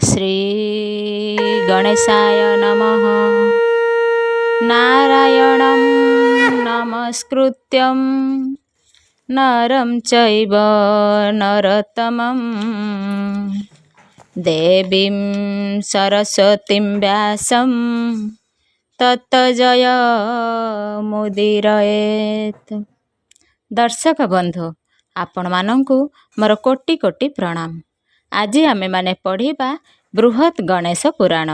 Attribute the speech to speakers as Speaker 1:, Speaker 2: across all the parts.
Speaker 1: श्री गणेशाय नमः। नारायणं नमस्कृत्यं नरं चैव नरोत्तमं देवीं सरस्वतीं व्यासं ततो जयमुदीरयेत्। दर्शक बंधु आपण मानंकु मोर कोटि कोटि प्रणाम। आज आमे माने पढ़िबा बृहत गणेश पुराण।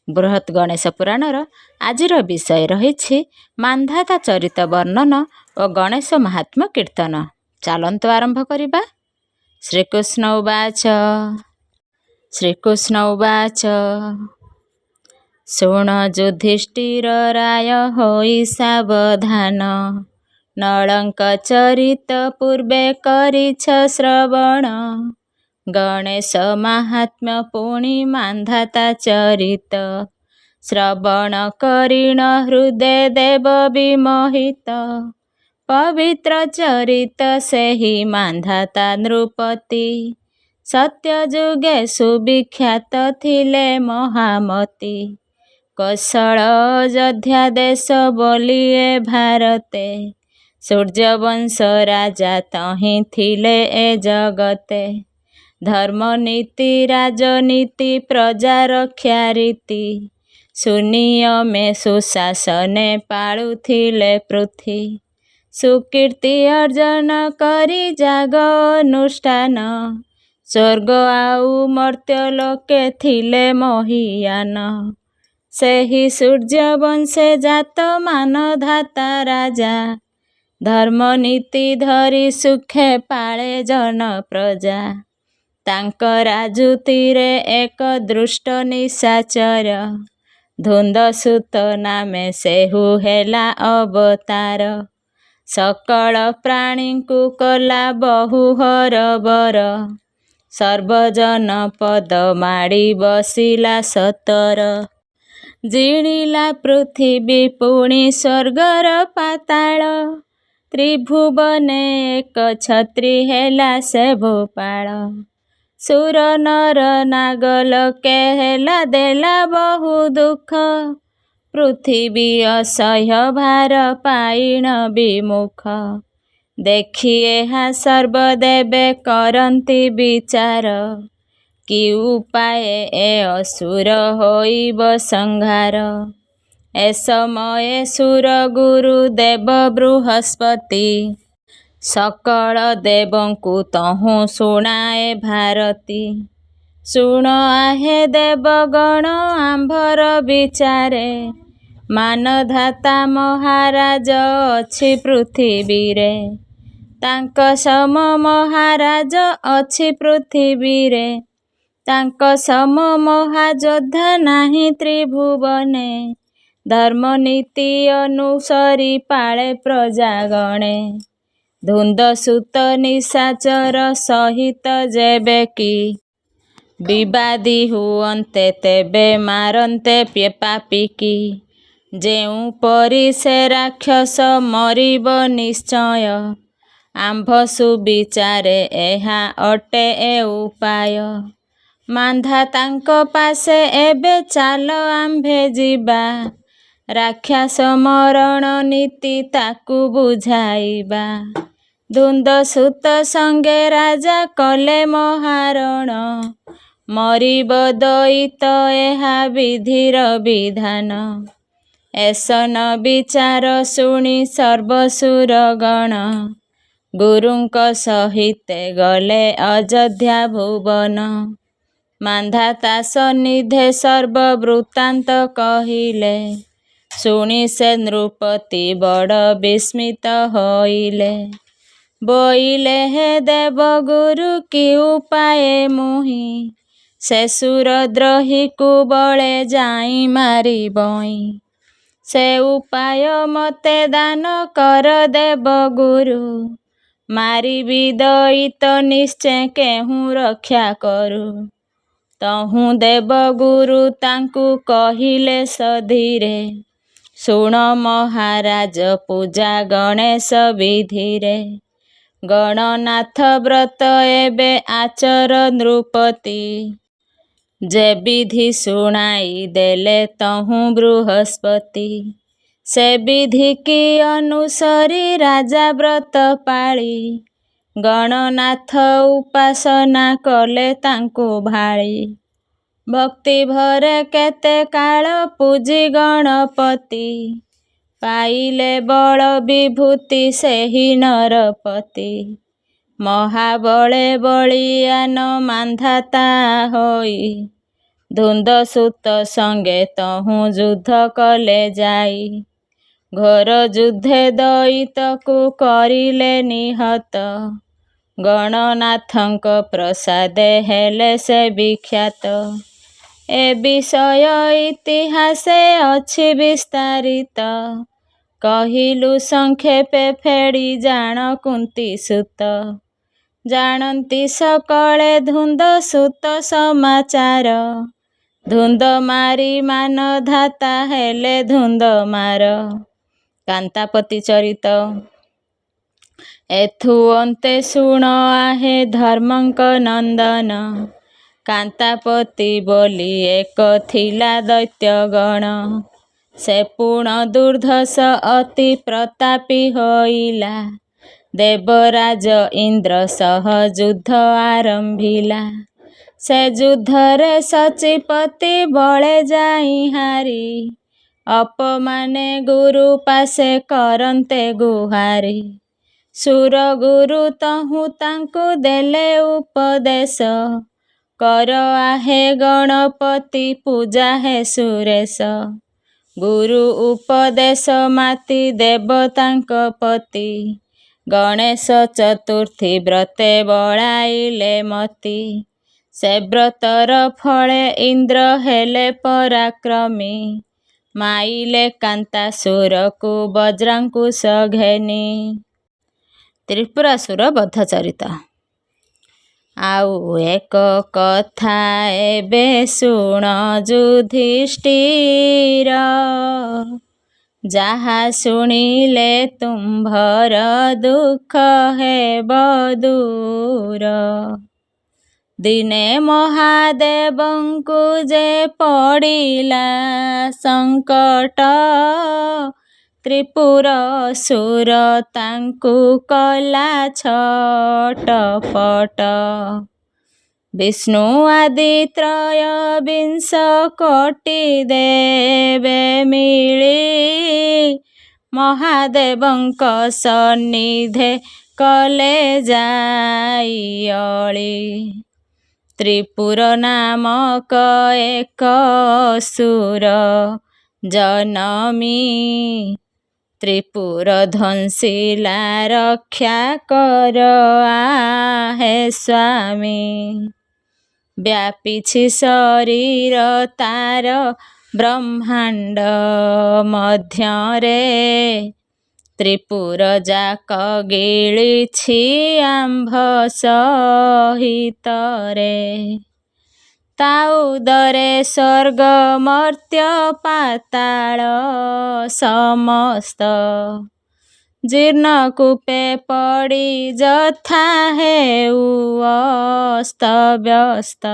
Speaker 1: बृहत गणेश पुराणर आजिर विषय रही मांधाता चरित वर्णन और गणेश महात्म्य कीर्तन। चलंतु आरंभ करिबा। श्रीकृष्ण उवाच शुण युधिष्ठिर राय होई सावधान, नळंक चरित पूर्वे करिछ श्रवण। गणेश महात्म्य पुणी मांधाता चरित, श्रवण करिण हृदय देव विमोहित। पवित्र चरित सेहि मांधाता नृपति, सत्य जुगे सुविख्यात थिले महामती। कौशल अयोध्या देश बोलिए भारते, सूर्यवंश राजा तहीं थिले ए जगते। धर्म नीति राजनीति प्रजा रक्षा रीति, सुनियमे सुशासने पाळुथिले पृथ्वी। सुकीर्ति अर्जन करी जाग अनुष्ठान, स्वर्ग आउ मर्त्य लोके थिले मोहियान। सेहि सूर्यवंशे जात मानधाता राजा, धर्म नीति धरी सुखे पाळे जन प्रजा। तांक राजुतिरे एक दृष्ट निशाचर, धुंदसुत नामे सेहु हेला अवतार। सकल प्राणींकु कला बहु हरबर, सर्वजन पद माड़ी बसिला सतर। जिणिला पृथिवी पुणी स्वर्गर पाताल, त्रिभुवने एक छत्री हेला से भोपाल। सुर नर नागलोके हेला देला बहु दुख, पृथिवी असह्य भार पाइण विमुख। देखि एहा सर्वदेवे करन्ति विचार, कि उपाय ए असुर होइब संहार। ए समय सुर गुरु देव बृहस्पति, सकल देवंकु तहु शुणाए भारती। शुण आहे देवगण आंभर विचारे, मानधाता महाराज अछि पृथिवीरे। तांक सम महाराज अछि पृथिवीरे, तांक सम महायोद्धा नाही त्रिभुवने। धर्म नीति अनुसरी पाळे प्रजागणे, धुंदसुत निशाचर सहित जेबे की। विवादी हुअन्ते तेबे मारन्ते पापिकी, जेउ परि से राक्षस मरिब निश्चय। आंभ सुविचारे एहा अटे ए उपाय, मांधातांक पासे एबे चाल आंभे जिबा। राक्षस मरण नीति ताकु बुझाइबा, धुंदसुत संगे राजा कले महारण। मरिब दयित एहा विधिर विधान, एसन विचार शुणी सर्वसुर गण। गुरुंक सहिते गले अयोध्या भुवन, मांधाता सन्निधे सर्व वृत्तांत कहिले। शुणी से नृपति बड़ विस्मित होइले, बोइले हे देव गुरु कि उपाय मुहि। से सुरद्रोही कुबले जाई मारी बई, से उपाय मते दान कर देव गुरु। मारी दयित निश्चय केहूँ रक्षा करू। तहु देव गुरु तांकु कहिले सधीरे, शुण महाराज पूजा गणेश विधिरे। गणनाथ व्रत एबे आचर नृपति, जे विधि शुणाई देले तहु बृहस्पति। से विधि की अनुसरी राजा व्रत पाଳି। गणनाथ उपासना कले तांकु भाଳି। भक्ति भरे केते काल पूजी गणपति। पाइले बल विभूति सेहि नरपति। महाबले बलियान मान्धाता होई। धुंद सुत संगे तहु युद्ध कले जाई। घोर युद्धे दैतकु करिले निहत। गणनाथंक प्रसादे हेले से विख्यात। ए विषय इतिहासे अछि विस्तारित। कहिलु संक्षेपे फेड़ी जान कुंती सुत। जानती सकले धुंद सुत समाचार। धुंद मारी मान धाता हेले धुंद मार। कांतापति चरित। एथु अन्ते शुण आहे धर्मंक नंदन। कांतापति बोली एक थिला दैत्यगण। से पुण दुर्धस अति प्रतापी होइला। देवराज इंद्र सह युद्ध आरंभिला। से युद्धरे सचिपति बळे जाई हारी। अपमाने गुरु पासे करन्ते गुहारी। सुर गुरु तहु तांकु देले उपदेश। कर आहे गणपति पूजा हे सुरेश। गुरु उपदेश माति देवतांक पति। गणेश चतुर्थी व्रते बळाइले मति। से व्रतर फळे इंद्र हेले पराक्रमी। माइले कांतासुरकु वज्रांकुश घेनी। त्रिपुरासुर बध चरित। आउ एक कथा एबे शुण युधिष्ठिर। जाहा शुणिले तुम्भर दुख हेब दूर। दिने महादेवंकु जे पड़िला संकट। त्रिपुर असुर तांकु कला छटपट। विष्णु आदि त्रय विंश कोटि देवे मिली। महादेवंक सन्निधे कले जाई अळी। त्रिपुर नामक एक असुर जनमी। त्रिपुर ध्वंसिला रक्षा कर आहे स्वामी। व्यापिछि शरीर तार ब्रह्मांड मध्यरे। त्रिपुर जाक गिलिछि आंभ सहितरे। ता उदरे स्वर्ग मर्त्य पाताल समस्त। जीर्णकूपे पड़ी जथा हेउ अस्तव्यस्त।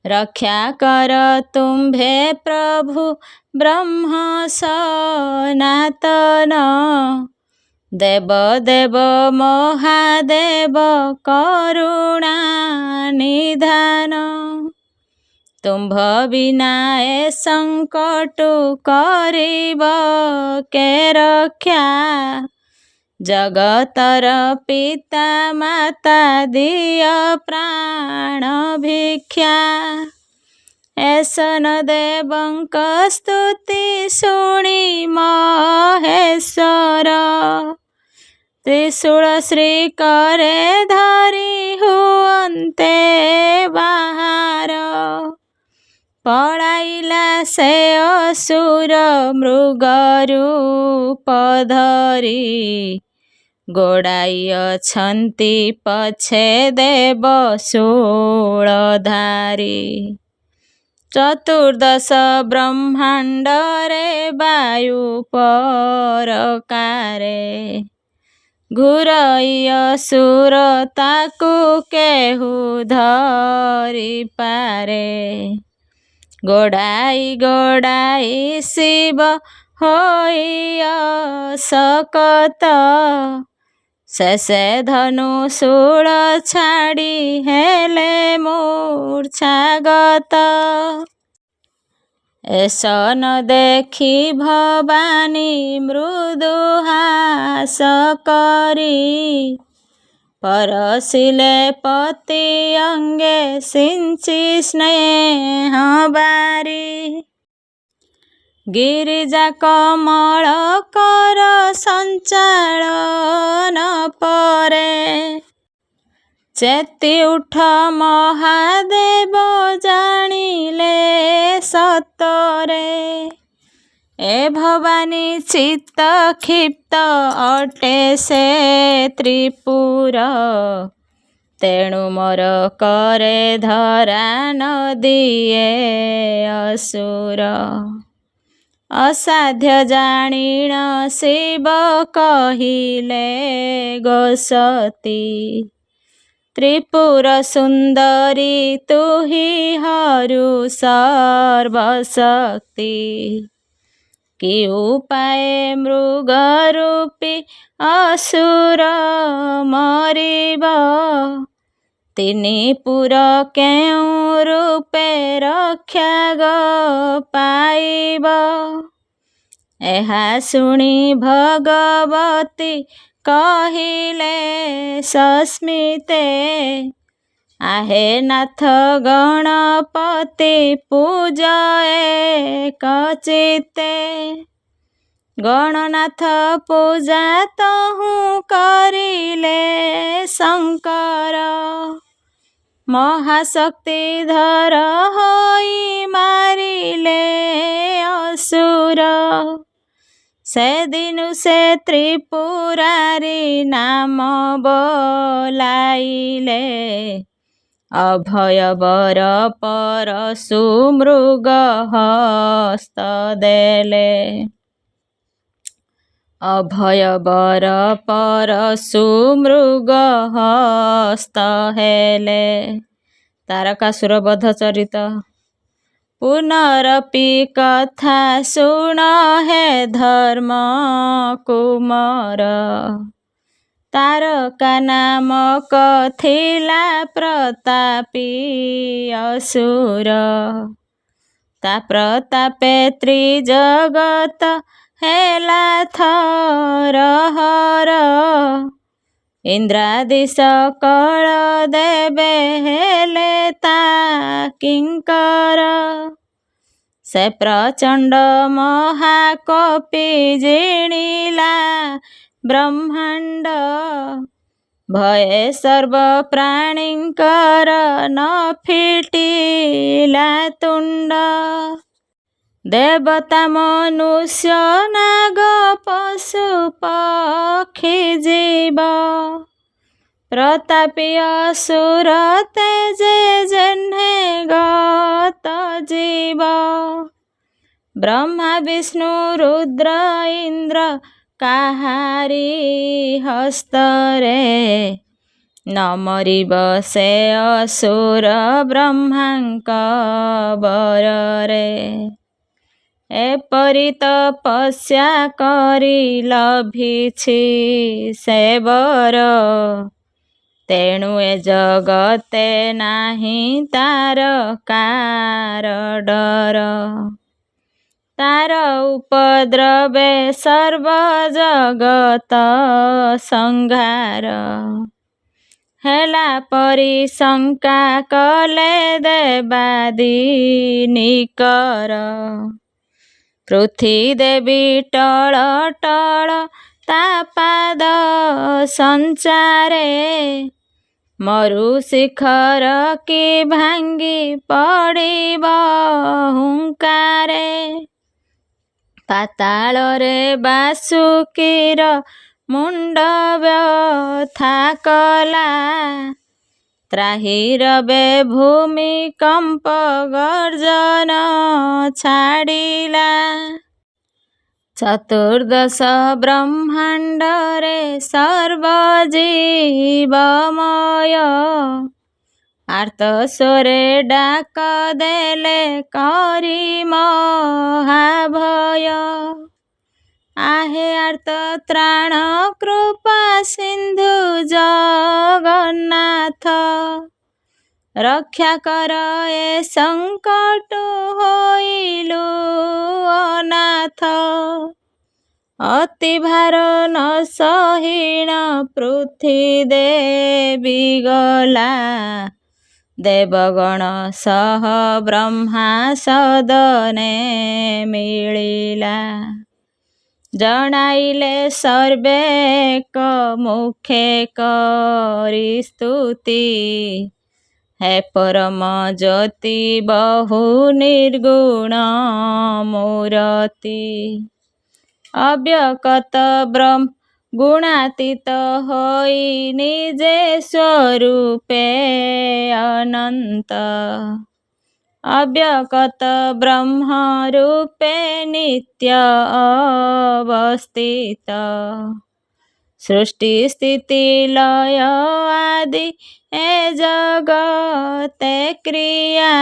Speaker 1: रक्षा कर तुम्भे प्रभु ब्रह्म सनातन। देव देव महादेव करुणा निधान। तुम्भ बिना ए संकट करिब के रक्षा। जगतर पिता माता दिय प्राण भिक्षा। ऐसन देवंक स्तुति शुणी महेश्वर। त्रिशूल श्री करे धरी हुअन्ते बाहर। पळाइला से असुर मृग रूप धरी। गोड़ाई अछन्ति पछे देव शूलधारी। चतुर्दश ब्रह्मांडरे वायु परकारे। ଘୁରଇ ଅସୁର ତାକୁ କେହୁ ଧରି ପାରେ। ଗୋଡ଼ାଇ ଗୋଡ଼ାଇ ଶିବ ହୋଇ ଅଶକତ, ଶେଷେ ଧନୁଶୂଳ ଛାଡ଼ି ହେଲେ ମୂର୍ଚ୍ଛାଗତ। ଏସ ନ ଦେଖି ଭବାନୀ ମୃଦୁ ହାସ କରି, ପରଶିଲେ ପତି ଅଙ୍ଗେ ସିଞ୍ଚି ସ୍ନେହ ବାରି। ଗିରିଜା କମଳ କର ସଞ୍ଚାଳନ ପରେ, ଚେତି ଉଠ ମହାଦେବ ଜାଣିଲେ ସତରେ। ଏ ଭବାନୀ ଚିତ୍ତ କ୍ଷିପ୍ତ ଅଟେ ସେ ତ୍ରିପୁର, ତେଣୁ ମୋର କରେ ଧରା ନ ଦିଏ ଅସୁର। ଅସାଧ୍ୟ ଜାଣିଣ ଶିବ କହିଲେ ଗୋସତୀ, ତ୍ରିପୁର ସୁନ୍ଦରୀ ତୁହି ହରୁ ସର୍ବଶକ୍ତି। କି ଉପାଏ ମୃଗ ରୂପୀ ଅସୁର ମରିବ, ତିନି ପୁର କେଉଁ ରୂପେ ରକ୍ଷା ଗ ପାଇବ। ଏହା ଶୁଣି ଭଗବତୀ କହିଲେ ସସ୍ମିତେ, ଆହେ ନାଥ ଗଣପତି ପୂଜ ଏକ ଚିତ୍ତେ। ଗଣନାଥ ପୂଜା ତହୁଁ କରିଲେ ଶଙ୍କର, ମହାଶକ୍ତିଧର ହୋଇ ମାରିଲେ ଅସୁର। ସେଦିନୁ ସେ ତ୍ରିପୁରାରି ନାମ ବୋଲାଇଲେ, ଅଭୟ ବର ପରଶୁ ମୃଗ ହସ୍ତ ଦେଲେ। ଅଭୟ ବର ପରଶୁ ମୃଗ ହସ୍ତ ହେଲେ। ତାରକାସୁର ବଧ ଚରିତ। ପୁନରପି କଥା ଶୁଣ ହେ ଧର୍ମ କୁମର, ତାରକା ନାମକ ଥିଲା ପ୍ରତାପୀ ଅସୁର। ତା ପ୍ରତାପେ ତ୍ରିଜଗତ ହେଲା ଥରହର, ଇନ୍ଦ୍ରାଦି ସକଳ ଦେବେ ହେଲେ ତା କିଙ୍କର। ସେ ପ୍ରଚଣ୍ଡ ମହାକୋପୀ ଜିଣିଲା ବ୍ରହ୍ମାଣ୍ଡ, ଭୟେ ସର୍ବ ପ୍ରାଣୀଙ୍କର ନ ଫିଟିଲା ତୁଣ୍ଡ। ଦେବତା ମନୁଷ୍ୟ ନାଗ ପଶୁ ପକ୍ଷୀ ଜୀବ, ପ୍ରତାପୀ ଅସୁର ତେଜେ ଯେହ୍ନେ ଗତ ଜୀବ। ବ୍ରହ୍ମା ବିଷ୍ଣୁ ରୁଦ୍ର ଇନ୍ଦ୍ର କାହାରି ହସ୍ତରେ, ନ ମରିବ ସେ ଅସୁର ବ୍ରହ୍ମାଙ୍କ ବରରେ। ଏପରି ତପସ୍ୟା କରି ଲଭିଛି ସେ ବର, ତେଣୁ ଏ ଜଗତେ ନାହିଁ ତାର କାର ଡର। ତାର ଉପଦ୍ରବେ ସର୍ବ ଜଗତ ସଂଘାର, ହେଲା ପରି ଶଙ୍କା କଲେ ଦେବାଦି ନିକର। ପୃଥ୍ୱୀ ଦେବୀ ଟଳ ଟଳ ତା ପାଦ ସଞ୍ଚାରେ, ମରୁ ଶିଖର କି ଭାଙ୍ଗି ପଡ଼ିବ ହୁଙ୍କାରେ। ପାତାଳରେ ବାସୁକୀର ମୁଣ୍ଡ ବ୍ୟଥା କଲା, ତ୍ରାହି ରବେ ଭୂମିକମ୍ପ ଗର୍ଜନ ଛାଡ଼ିଲା। ଚତୁର୍ଦ୍ଦଶ ବ୍ରହ୍ମାଣ୍ଡରେ ସର୍ବଜୀବମୟ ଆର୍ତ୍ତସ୍ୱରେ ଡାକ ଦେଲେ କରି ମହାଭୟ। ଆହେ ଆର୍ତ୍ତ ତ୍ରାଣ କୃପା ସିନ୍ଧୁ ଜଗନ୍ନାଥ, ରକ୍ଷା କର ଏ ସଙ୍କଟ ହୋଇଲୁ ଅନାଥ। ଅତି ଭାର ନ ସହିଣ ପୃଥ୍ୱୀ ଦେବୀ ଗଲା, ଦେବଗଣ ସହ ବ୍ରହ୍ମା ସଦନେ ମିଳିଲା। ଜଣାଇଲେ ସର୍ବେ ଏକ ମୁଖେ କରି ସ୍ତୁତି, ହେ ପରମ ଜ୍ୟୋତି ବହୁ ନିର୍ଗୁଣ ମୂରତି। ଅବ୍ୟକ୍ତ ବ୍ରହ୍ମ ଗୁଣାତୀତ ହୋଇ ନିଜେ ସ୍ୱରୂପେ ଅନନ୍ତ, ଅବ୍ୟକ୍ତ ବ୍ରହ୍ମ ରୂପେ ନିତ୍ୟ ଅବସ୍ଥିତ। ସୃଷ୍ଟି ସ୍ଥିତି ଲୟ ଆଦି ଏ ଜଗତେ କ୍ରିୟା,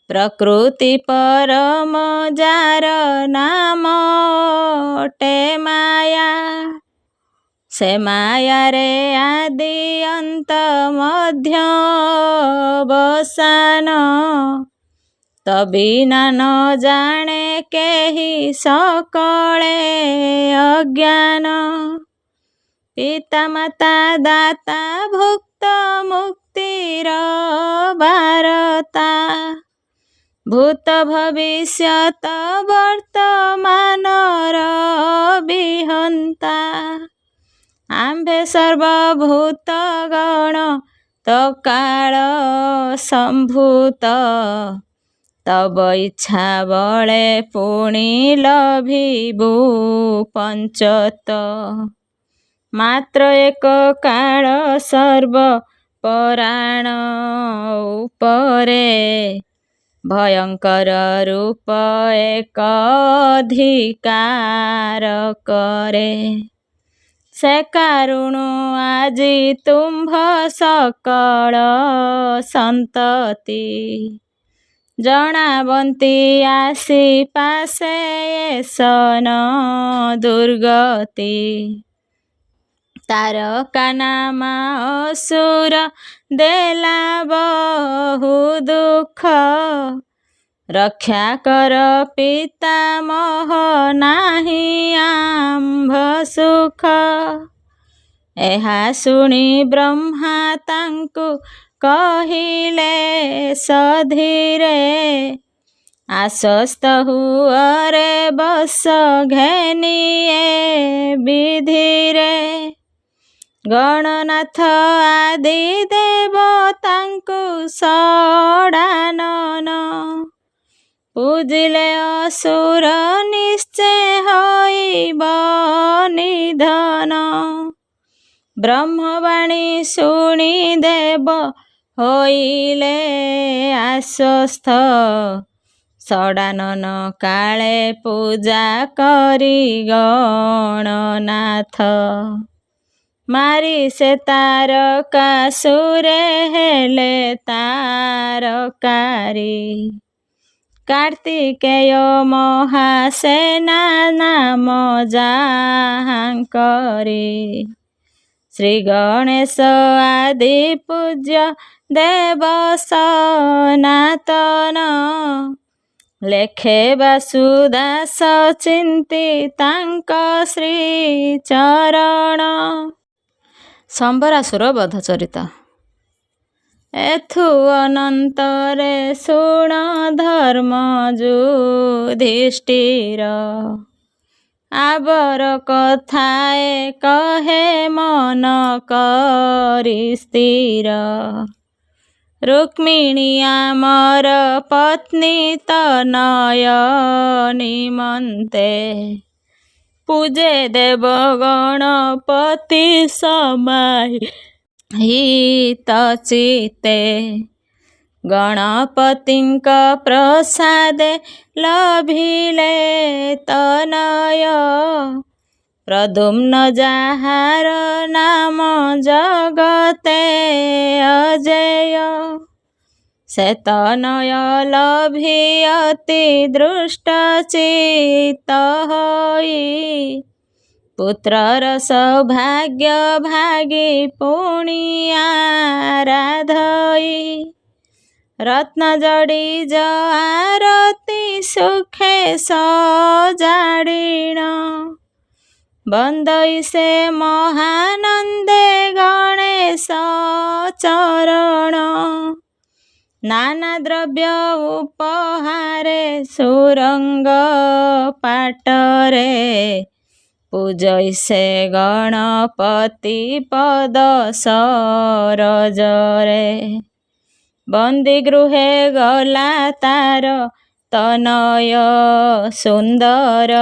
Speaker 1: ପ୍ରକୃତି ପରମ ଯାର ନାମ ଅଟେ ମାୟା। ସେ ମାୟାରେ ଆଦି ଅନ୍ତ ମଧ୍ୟ ଅବସାନ, ତବିନା ନ ଜାଣେ କେହି ସକଳେ ଅଜ୍ଞାନ। ପିତା ମାତା ଦାତା ଭୁକ୍ତ ମୁକ୍ତିର ବାରତା, ଭୂତ ଭବିଷ୍ୟତ ବର୍ତ୍ତମାନର ବିହନ୍ତା। ଆମ୍ଭେ ସର୍ବଭୂତ ଗଣ ତ କାଳ ସମ୍ଭୂତ, ତବ ଇଚ୍ଛା ବଳେ ପୁଣି ଲଭିବୁ ପଞ୍ଚତ। ମାତ୍ର ଏକ କାଳ ସର୍ବ ପରାଣ ଉପରେ, ଭୟଙ୍କର ରୂପ ଏକ ଅଧିକାର କରେ। ସେ କାରୁଣୁ ଆଜି ତୁମ୍ଭ ସକଳ ସନ୍ତତି, ଜଣାବନ୍ତି ଆସି ପାଶେ ଏସନ ଦୁର୍ଗତି। ତାରକା ନାମା ଅସୁର ଦେଲା ବହୁ ଦୁଃଖ, ରକ୍ଷା କର ପିତାମହ ନାହିଁ ଆମ୍ଭ ସୁଖ। ଏହା ଶୁଣି ବ୍ରହ୍ମା ତାଙ୍କୁ କହିଲେ ସଧୀରେ, ଆଶ୍ୱସ୍ତ ହୁଅରେ ବସ ଘେନି ଏ ବିଧିରେ। ଗଣନାଥ ଆଦି ଦେବତାଙ୍କୁ ଷଡ଼ାନନ, ପୂଜିଲେ ଅସୁର ନିଶ୍ଚେ ହୋଇବ ନିଧନ। ବ୍ରହ୍ମବାଣୀ ଶୁଣି ଦେବ ହୋଇଲେ ଆଶ୍ୱସ୍ତ, ଷଡ଼ାନନ କାଳେ ପୂଜା କରି ଗଣନାଥ। ମାରି ସେ ତାରକାସୁରେ ହେଲେ ତାରକାରୀ, କାର୍ତ୍ତିକେୟ ମହାସେନା ନାମ ଯାହାଙ୍କରି। ଶ୍ରୀ ଗଣେଶ ଆଦି ପୂଜ୍ୟ ଦେବ ସନାତନ, ଲେଖେ ବାସୁଦାସ ଚିନ୍ତି ତାଙ୍କ ଶ୍ରୀ ଚରଣ। ସମ୍ବରାସୁର ବଧ ଚରିତ। ଏଥୁ ଅନନ୍ତରେ ଶୁଣ ଧର୍ମ ଯୁଧିଷ୍ଠିର, ଆବର କଥାଏ କହେ ମନ କରି ସ୍ଥିର। ରୁକ୍ମିଣୀ ଆମର ପତ୍ନୀ ତନୟ ନିମନ୍ତେ, ପୂଜେ ଦେବ ଗଣପତି ସମାହିତ ଚିତ୍ତେ। ଗଣପତିଙ୍କ ପ୍ରସାଦେ ଲଭିଲେ ତନୟ। ପ୍ରଦ୍ୟୁମ୍ନ ଯାହାର ନାମ ଜଗତେ ଅଜେୟ। ସେ ତନୟ ଲଭି ଅତି ଦୃଷ୍ଟ ଚିତ୍ତ ହୋଇ। ପୁତ୍ରର ସୌଭାଗ୍ୟ ଭାଗି ପୁଣି ଆରାଧଇ। ରତ୍ନ ଜଡ଼ି ଆରତି ସୁଖେ ସଜାଡ଼ିଣ। ବନ୍ଦଇ ସେ ମହାନନ୍ଦେ ଗଣେଶ ଚରଣ। ନାନା ଦ୍ରବ୍ୟ ଉପହାରେ ସୁରଙ୍ଗ ପାଟରେ। ପୂଜଇ ସେ ଗଣପତି ପଦ ସରୋଜରେ। ବନ୍ଦୀ ଗୃହେ ଗଲା ତାର ତନୟ ସୁନ୍ଦର।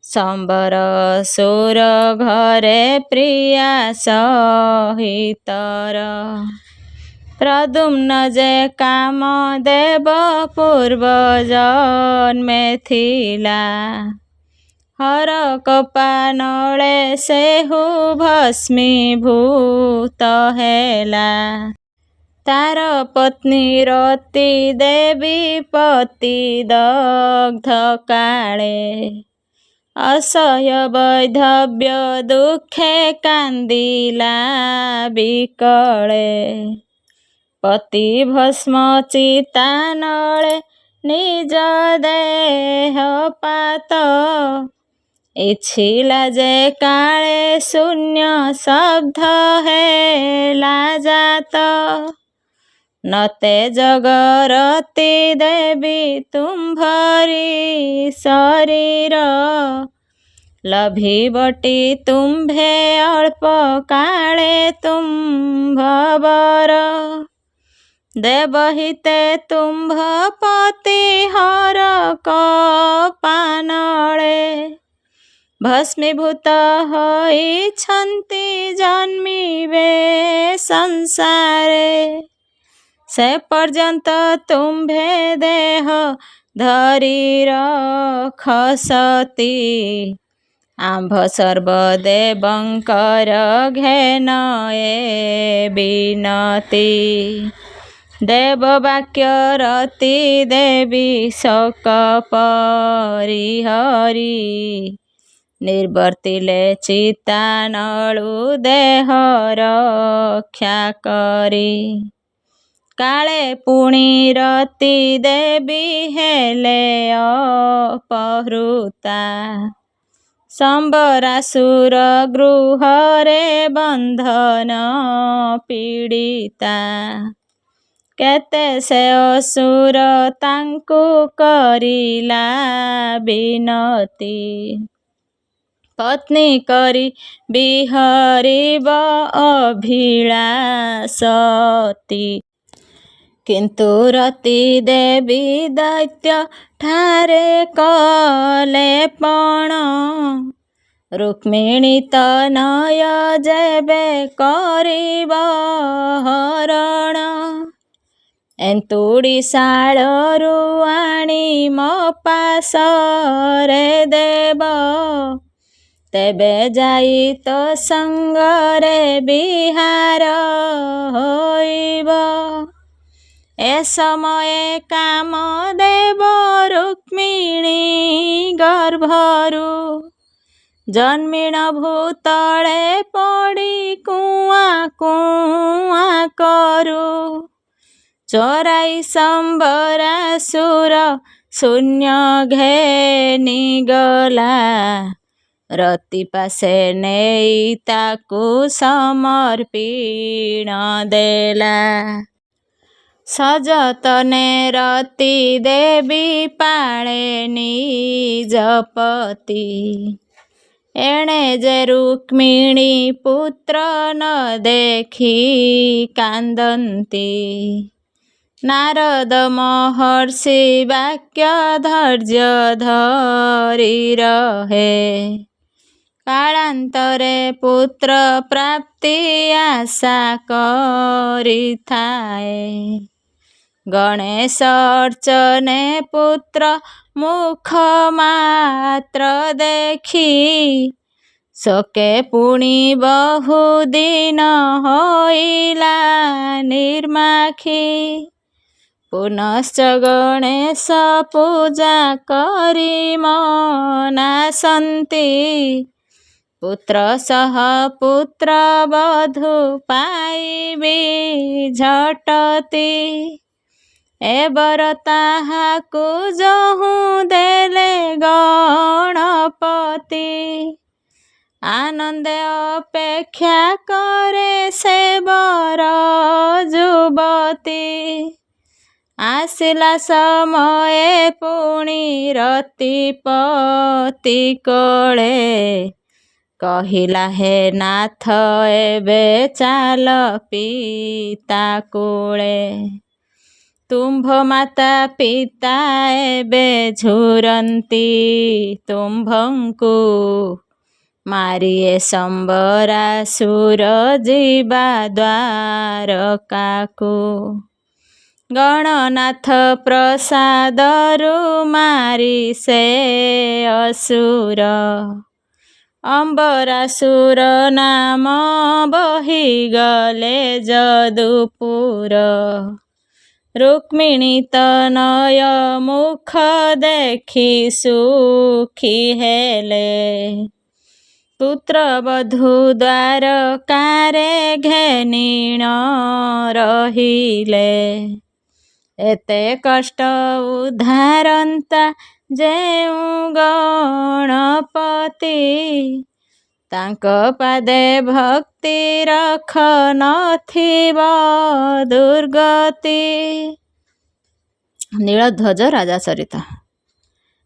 Speaker 1: ସମ୍ବର ସୁର ଘରେ ପ୍ରିୟା ସହିତର। ପ୍ରଦ୍ୟୁମ୍ନ ଯେ କାମଦେବ ପୂର୍ବ ଜନ୍ମେ ଥିଲା। ହର କପାନଳେ ସେହୁ ଭସ୍ମୀଭୂତ ହେଲା। ତାର ପତ୍ନୀ ରତି ଦେବୀ ପତି ଦଗ୍ଧ କାଳେ। ଅସହ୍ୟ ବୈଧବ୍ୟ ଦୁଃଖେ କାନ୍ଦିଲା ବିକଳେ। ପତି ଭସ୍ମ ଚିତାନଳେ ନିଜ ଦେହ ପାତ। ଇଚ୍ଛିଲା ଯେ କାଳେ ଶୂନ୍ୟ ଶବ୍ଦ ହେଲା ଜାତ। ନତେ ଜଗରତି ଦେବୀ ତୁମ୍ଭରି ଶରୀର। ଲଭିବଟି ତୁମ୍ଭେ ଅଳ୍ପ କାଳେ ତୁମ୍ଭ ବର। ଦେବହିତେ ତୁମ୍ଭ ପତି ହର କପାନଳେ। ଭସ୍ମୀଭୂତ ହୋଇଛନ୍ତି ଜନ୍ମିବେ ସଂସାରେ। ସେ ପର୍ଯ୍ୟନ୍ତ ତୁମ୍ଭେ ଦେହ ଧରି ରଖ ସତୀ। ଆମ୍ଭ ସର୍ବଦେବଙ୍କର ଘେନ ଏ ବିନତି। ଦେବ ବାକ୍ୟ ରତି ଦେବୀ ଶୋକ ପରିହରି। ନିର୍ବର୍ତ୍ତିଲେ ଚିତାନଳୁ ଦେହ ରକ୍ଷା କରି। କାଳେ ପୁଣି ରତି ଦେବୀ ହେଲେ ଅପହୃତା। ସମ୍ବରାସୁର ଗୃହରେ ବନ୍ଧନ ପୀଡ଼ିତା। କେତେ ସେ ଅସୁର ତାଙ୍କୁ କରିଲା ବିନତି। ପତ୍ନୀ କରି ବିହରିବ ଅଭିଳାଷତି। କିନ୍ତୁ ରତି ଦେବୀ ଦୈତ୍ୟ ଠାରେ କଲେ ପଣ। ରୁକ୍ମିଣୀ ତନୟ ଯେବେ କରିବ ହରଣ। ଏନ୍ତୁଡ଼ି ଶାଳରୁ ଆଣି ମୋ ପାଶରେ ଦେବ। ତେବେ ଯାଇ ତୋ ସଙ୍ଗରେ ବିହାର ହୋଇବ। ଏ ସମୟେ କାମଦେବ ରୁକ୍ମିଣୀ ଗର୍ଭରୁ। ଜନ୍ମିଣ ଭୂତଳେ ପଡ଼ି କୁଆଁ କୁଆଁ କରୁ। ଚୋରାଇ ସମ୍ବରାସୁର ଶୂନ୍ୟ ଘେନି ଗଲା। ରତି ପାଶେ ନେଇ ତାକୁ ସମର୍ପିଣ ଦେଲା। ସଯତନେ ରତି ଦେବୀ ପାଳେ ନିଜ ପତି। ଏଣେ ଯେ ରୁକ୍ମିଣୀ ପୁତ୍ର ନ ଦେଖି କାନ୍ଦନ୍ତି। ନାରଦ ମହର୍ଷି ବାକ୍ୟ ଧୈର୍ଯ୍ୟ ଧରି ରହେ। କାଳାନ୍ତରେ ପୁତ୍ର ପ୍ରାପ୍ତି ଆଶା କରିଥାଏ। ଗଣେଶ ଅର୍ଚ୍ଚନେ ପୁତ୍ର ମୁଖ ମାତ୍ର ଦେଖି, ଶୋକେ ପୁଣି ବହୁଦିନ ହୋଇଲା ନିର୍ମାଖି। ପୁନଶ୍ଚ ଗଣେଶ ପୂଜା କରି ମନାସନ୍ତି, ପୁତ୍ର ସହ ପୁତ୍ର ବଧୂ ପାଇବି ଝଟତି। ଏ ବର ତାହାକୁ ଯହୁଁ ଦେଲେ ଗଣପତି, ଆନନ୍ଦେ ଅପେକ୍ଷା କରେ ସେ ବର ଯୁବତୀ। ଆସିଲା ସମୟେ ପୁଣି ରତିପତି କୋଳେ, କହିଲା ହେ ନାଥ ଏବେ ଚାଲ ପିତା କୂଳେ। ତୁମ୍ଭ ମାତା ପିତା ଏବେ ଝୁରନ୍ତି ତୁମ୍ଭଙ୍କୁ, ମାରିଏ ସମ୍ବରାସୁର ଯିବା ଦ୍ୱାରକାକୁ। ଗଣନାଥ ପ୍ରସାଦରୁ ମାରି ସେ ଅସୁର, ଅମ୍ବରାସୁର ନାମ ବହିଗଲେ ଯଦୁପୁର। ରୁକ୍ମିଣୀ ତନୟ ମୁଖ ଦେଖି ସୁଖୀ ହେଲେ, ପୁତ୍ରବଧୂ ଦ୍ୱାରକାରେ ଘେନିଣ ରହିଲେ। ଏତେ କଷ୍ଟ ଉଦ୍ଧାରନ୍ତା ଯେଉଁ ଗଣପତି, ତାଙ୍କ ପାଦେ ଭକ୍ତି ରଖ ନଥିବ ଦୁର୍ଗତି। ନୀଳଧ୍ୱଜ ରାଜା ଚରିତ।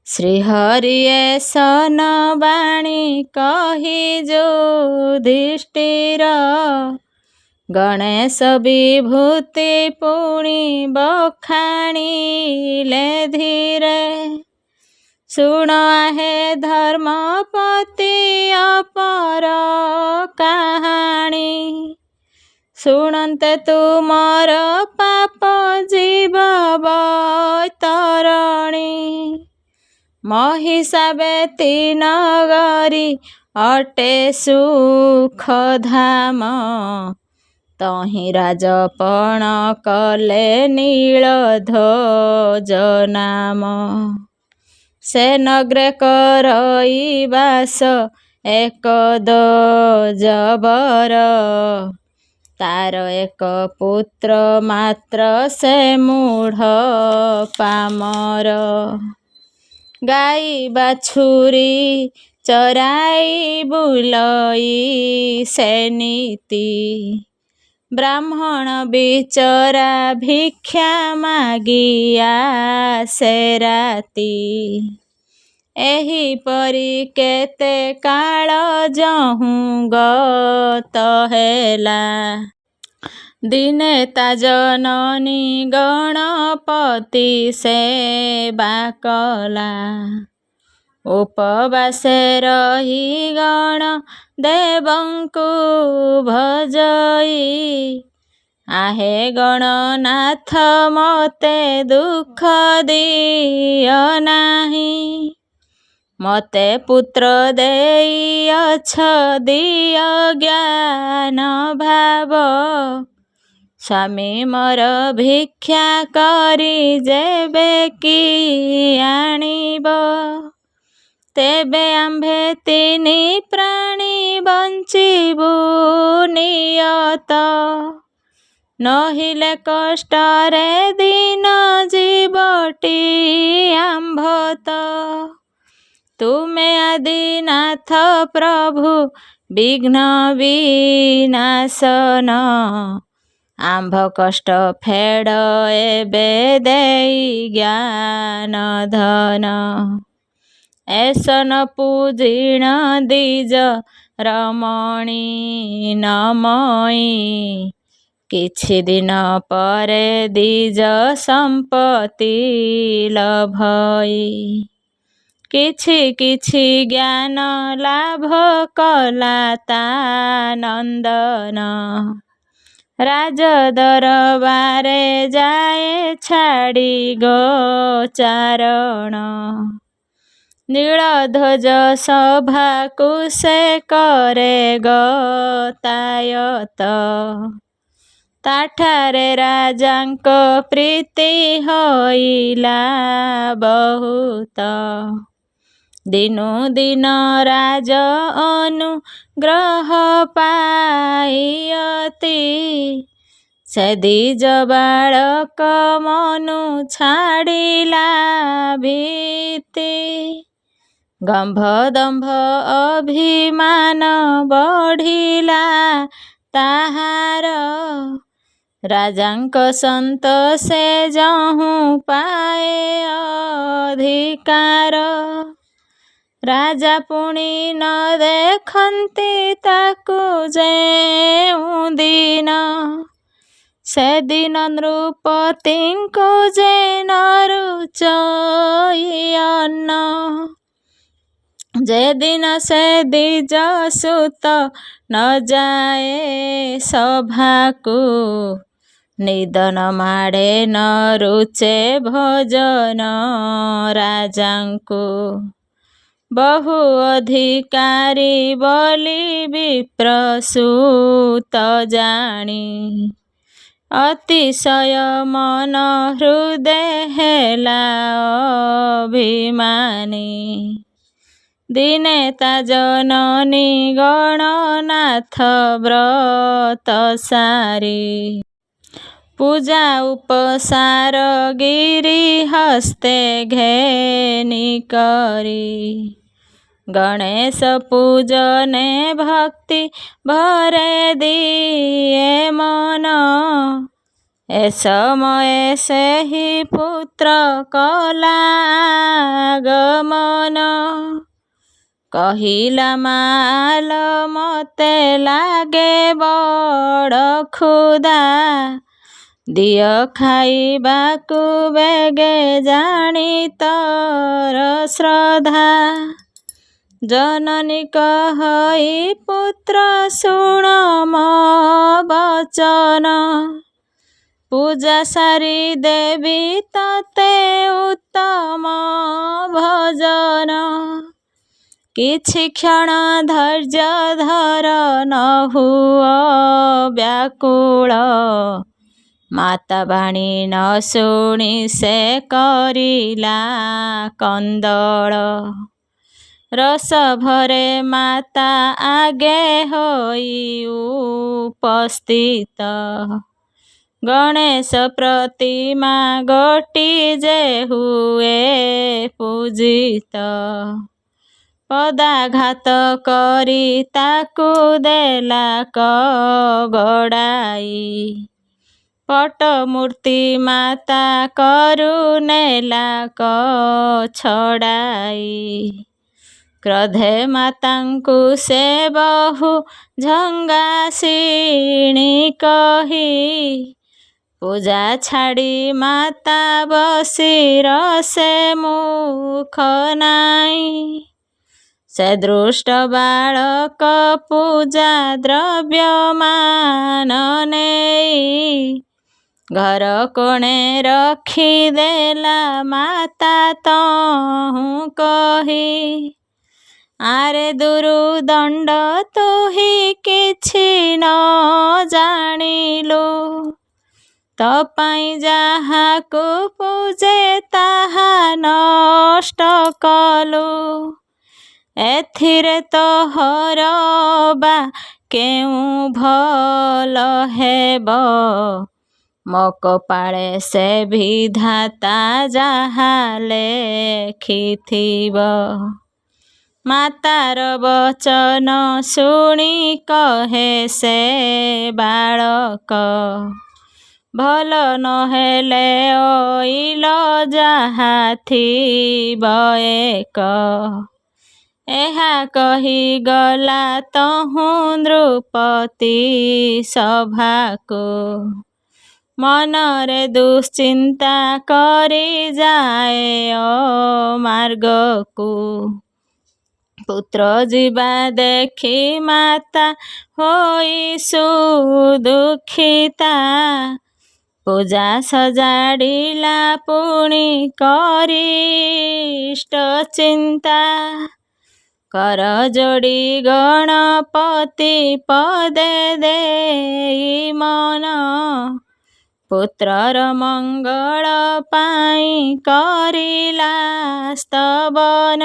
Speaker 1: ଶ୍ରୀହରିଏ ସନ ବାଣୀ କହି ଯୁଧିଷ୍ଠିର, ଗଣେଶ ବିଭୂତି ପୁଣି ବଖାଣିଲେ ଧୀରେ। ଶୁଣ ଆହେ ଧର୍ମପତି ଅପର କାହାଣୀ, ଶୁଣନ୍ତେ ତୁମର ପାପ ଯିବ ବୈତରଣୀ। ମହିଷା ବେତି ନଗରୀ ଅଟେ ସୁଖଧାମ, ତହିଁ ରାଜପଣ କଲେ ନୀଳଧ୍ୱଜ ନାମ। ସେ ନଗ୍ରେ କରଇ ବାସ ଏକ ଦ୍ୱଜବର, ତାର ଏକ ପୁତ୍ର ମାତ୍ର ସେ ମୂଢ଼ ପାମର। ଗାଈ ବାଛୁରୀ ଚରାଇ ବୁଲଇ ସେ ନୀତି, ବ୍ରାହ୍ମଣ ବିଚରା ଭିକ୍ଷା ମାଗିଆ ସେ ରାତି। ଏହିପରି କେତେ କାଳ ଯହୁଁ ଗତ ହେଲା, ଦିନେ ତା ଜନନୀ ଗଣପତି ସେବା କଲା। ଉପବାସେ ରହି ଗଣ ଦେବଙ୍କୁ ଭଜଇ, ଆହେ ଗଣନାଥ ମୋତେ ଦୁଃଖ ଦିଅ ନାହିଁ। ମୋତେ ପୁତ୍ର ଦେଇଅଛ ଦିଅ ଜ୍ଞାନ ଭାବ, ସ୍ୱାମୀ ମୋର ଭିକ୍ଷା କରି ଯେବେ କି ଆଣିବ, ତେବେ ଆମ୍ଭେ ତିନି ପ୍ରାଣୀ ବଞ୍ଚିବୁ ନିୟତ। ନହିଲେ କଷ୍ଟରେ ଦିନ ଯିବଟି ଆମ୍ଭତ। ତୁମେ ଆଦିନାଥ ପ୍ରଭୁ ବିଘ୍ନ ବିନାଶନ, ଆମ୍ଭ କଷ୍ଟ ଫେଡ଼ ଏବେ ଦେଇ ଜ୍ଞାନ ଧନ। ଏସନ ପୂଜିଣ ଦ୍ୱିଜ ରମଣୀ ନମଇ, କିଛି ଦିନ ପରେ ଦ୍ୱିଜ ସମ୍ପତ୍ତି ଲଭଇ। କିଛି କିଛି ଜ୍ଞାନ ଲାଭ କଲା ତା ନନ୍ଦନ, ରାଜ ଦରବାରେ ଯାଏ ଛାଡ଼ି ଗୋଚାରଣ। ନୀଳଧ୍ୱଜ ସଭାକୁ ସେ କରେ ଗତାୟତ। ତାଠାରେ ରାଜାଙ୍କ ପ୍ରୀତି ହୋଇଲା ବହୁତ। ଦିନୁ ଦିନ ରାଜ ଅନୁଗ୍ରହ ପାଇଅତି। ସେ ଦ୍ୱିଜ ବାଳକ ମନୁ ଛାଡ଼ିଲା ଭୀତି। ଗମ୍ଭ ଦମ୍ଭ ଅଭିମାନ ବଢ଼ିଲା ତାହାର। ରାଜାଙ୍କ ସନ୍ତୋଷେ ଯହୁଁ ପାଏ ଅଧିକାର। ରାଜା ପୁଣି ନ ଦେଖନ୍ତି ତାକୁ ଯେଉଁ ଦିନ। ସେଦିନ ନୃପତିଙ୍କୁ ଯେ ନ ରୁଚଇ ଅନ୍ନ। ଯେଦିନ ସେ ଦ୍ୱିଜ ସୁତ ନ ଯାଏ ସଭାକୁ। ନିଦନ ମାଡ଼େ ନ ରୁଚେ ଭୋଜନ ରାଜାଙ୍କୁ। ବହୁ ଅଧିକାରୀ ବୋଲି ବିପ୍ରସୂତ ଜାଣି। ଅତିଶୟ ମନ ହୃଦେ ହେଲା ଅଭିମାନୀ। ଦିନେ ତା ଜନନୀ ଗଣନାଥ ବ୍ରତ ସାରି। ପୂଜା ଉପସାର ଗିରି ହସ୍ତେ ଘେନି କରି। ଗଣେଶ ପୂଜନେ ଭକ୍ତି ଭରେ ଦିଏ ମନ। ଏ ସମୟେ ସେହି ପୁତ୍ର କଲା ଆଗମନ। କହିଲା ମାଲ ମୋତେ ଲାଗେ ବଡ଼ କ୍ଷୁଧା। ଦିଅ ଖାଇବାକୁ ବେଗେ ଜାଣି ତୋର ଶ୍ରଦ୍ଧା। ଜନନୀ କହଇ ପୁତ୍ର ଶୁଣ ମୋ ବଚନ। ପୂଜା ସାରି ଦେବି ତତେ ଉତ୍ତମ ଭୋଜନ। କିଛି କ୍ଷଣ ଧୈର୍ଯ୍ୟ ଧର ନ ହୁଅ ବ୍ୟାକୁଳ। ମାତା ବାଣୀ ନ ଶୁଣି ସେ କରିଲା କନ୍ଦଳ। ରସ ଭରେ ମାତା ଆଗେ ହୋଇ ଉପସ୍ଥିତ। ଗଣେଶ ପ୍ରତିମା ଗୋଟି ଯେ ହୁଏ ପୂଜିତ। ପଦାଘାତ କରି ତାକୁ ଦେଲା କଗଡ଼ାଇ। ପଟ ମୂର୍ତ୍ତି ମାତା କରୁ ନେଲା ଛଡ଼ାଇ। କ୍ରୋଧେ ମାତାଙ୍କୁ ସେ ବହୁ ଝଙ୍ଗାସିଣୀ କହି। ପୂଜା ଛାଡ଼ି ମାତା ବସି ରସେ ମୁଖ ନାଇଁ। ସେ ଦୃଷ୍ଟ ବାଳକ ପୂଜା ଦ୍ରବ୍ୟ ମାନ ନେଇ। ଘର କୋଣେ ରଖିଦେଲା ମାତା ତହୁଁ କହି। ଆରେ ଦୁରୁଦଣ୍ଡ ତୁହି କିଛି ନ ଜାଣିଲୁ। ତୋ ପାଇଁ ଯାହାକୁ ପୂଜେ ତାହା ନଷ୍ଟ କଲୁ। ଏଥିରେ ତୋହର ବା କେଉଁ ଭଲ ହେବ। ମୋ କପାଳେ ସେ ବିଧାତା ଯାହା ଲେଖିଥିବ। ମାତାର ବଚନ ଶୁଣି କହେ ସେ ବାଳକ। ଭଲ ନହେଲେ ଅଇଲ ଯାହା ଥିବ ଏକ। ଏହା କହି ଗଲା ତହୁଁ ନୃପତି ସଭାକୁ। ମନରେ ଦୁଶ୍ଚିନ୍ତା କରି ଯାଏ ଅମାର୍ଗକୁ। ପୁତ୍ର ଯିବା ଦେଖି ମାତା ହୋଇ ସୁଦୁଃଖିତା। ପୂଜା ସଜାଡ଼ିଲା ପୁଣି କରିଷ୍ଟ ଚିନ୍ତା। କର ଯୋଡ଼ି ଗଣପତି ପଦେ ଦେଇ ମନ। ପୁତ୍ରର ମଙ୍ଗଳ ପାଇଁ କରିଲା ସ୍ତବନ।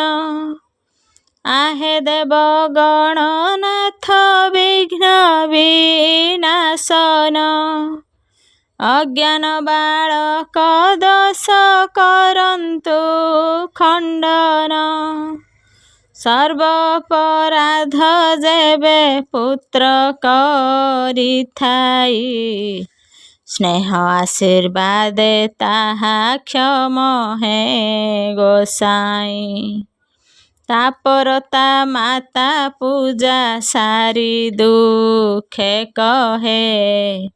Speaker 1: ଆହେ ଦେବ ଗଣନାଥ ବିଘ୍ନ ବିନାଶନ। ଅଜ୍ଞାନ ବାଳକ ଦୋଷ କରନ୍ତୁ ଖଣ୍ଡନ। ସର୍ବପରାଧ ଯେବେ ପୁତ୍ର କରିଥାଇ। ସ୍ନେହ ଆଶୀର୍ବାଦେ ତାହା କ୍ଷମ ହେ ଗୋସାଇଁ। ତାପରତା ମାତା ପୂଜା ସାରି ଦୁଃଖେ କହେ।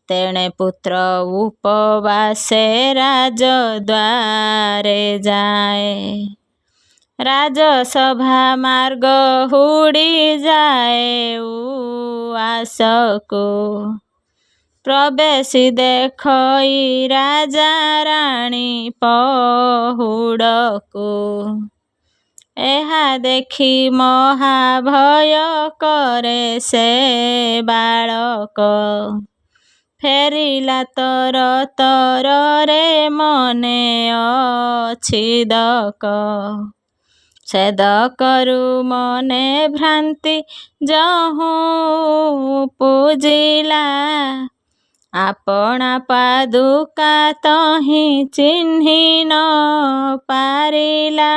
Speaker 1: ତେଣେ ପୁତ୍ର ଉପବାସେ ରାଜଦ୍ୱାରେ ଯାଏ। ରାଜସଭା ମାର୍ଗ ହୁଡ଼ି ଯାଏ ଉଆସକୁ। ପ୍ରବେଶି ଦେଖଇ ରାଜା ରାଣୀ ପହୁଡ଼କୁ। ଏହା ଦେଖି ମହାଭୟ କରେ ସେ ବାଳକ। ଫେରିଲା ତର ତରରେ ମନେ ଅଛି ଦକ। ଛେଦ କରୁ ମନେ ଭ୍ରାନ୍ତି ଯହୁଁ ପୂଜିଲା। ଆପଣା ପାଦୁକା ତହିଁ ଚିହ୍ନି ନ ପାରିଲା।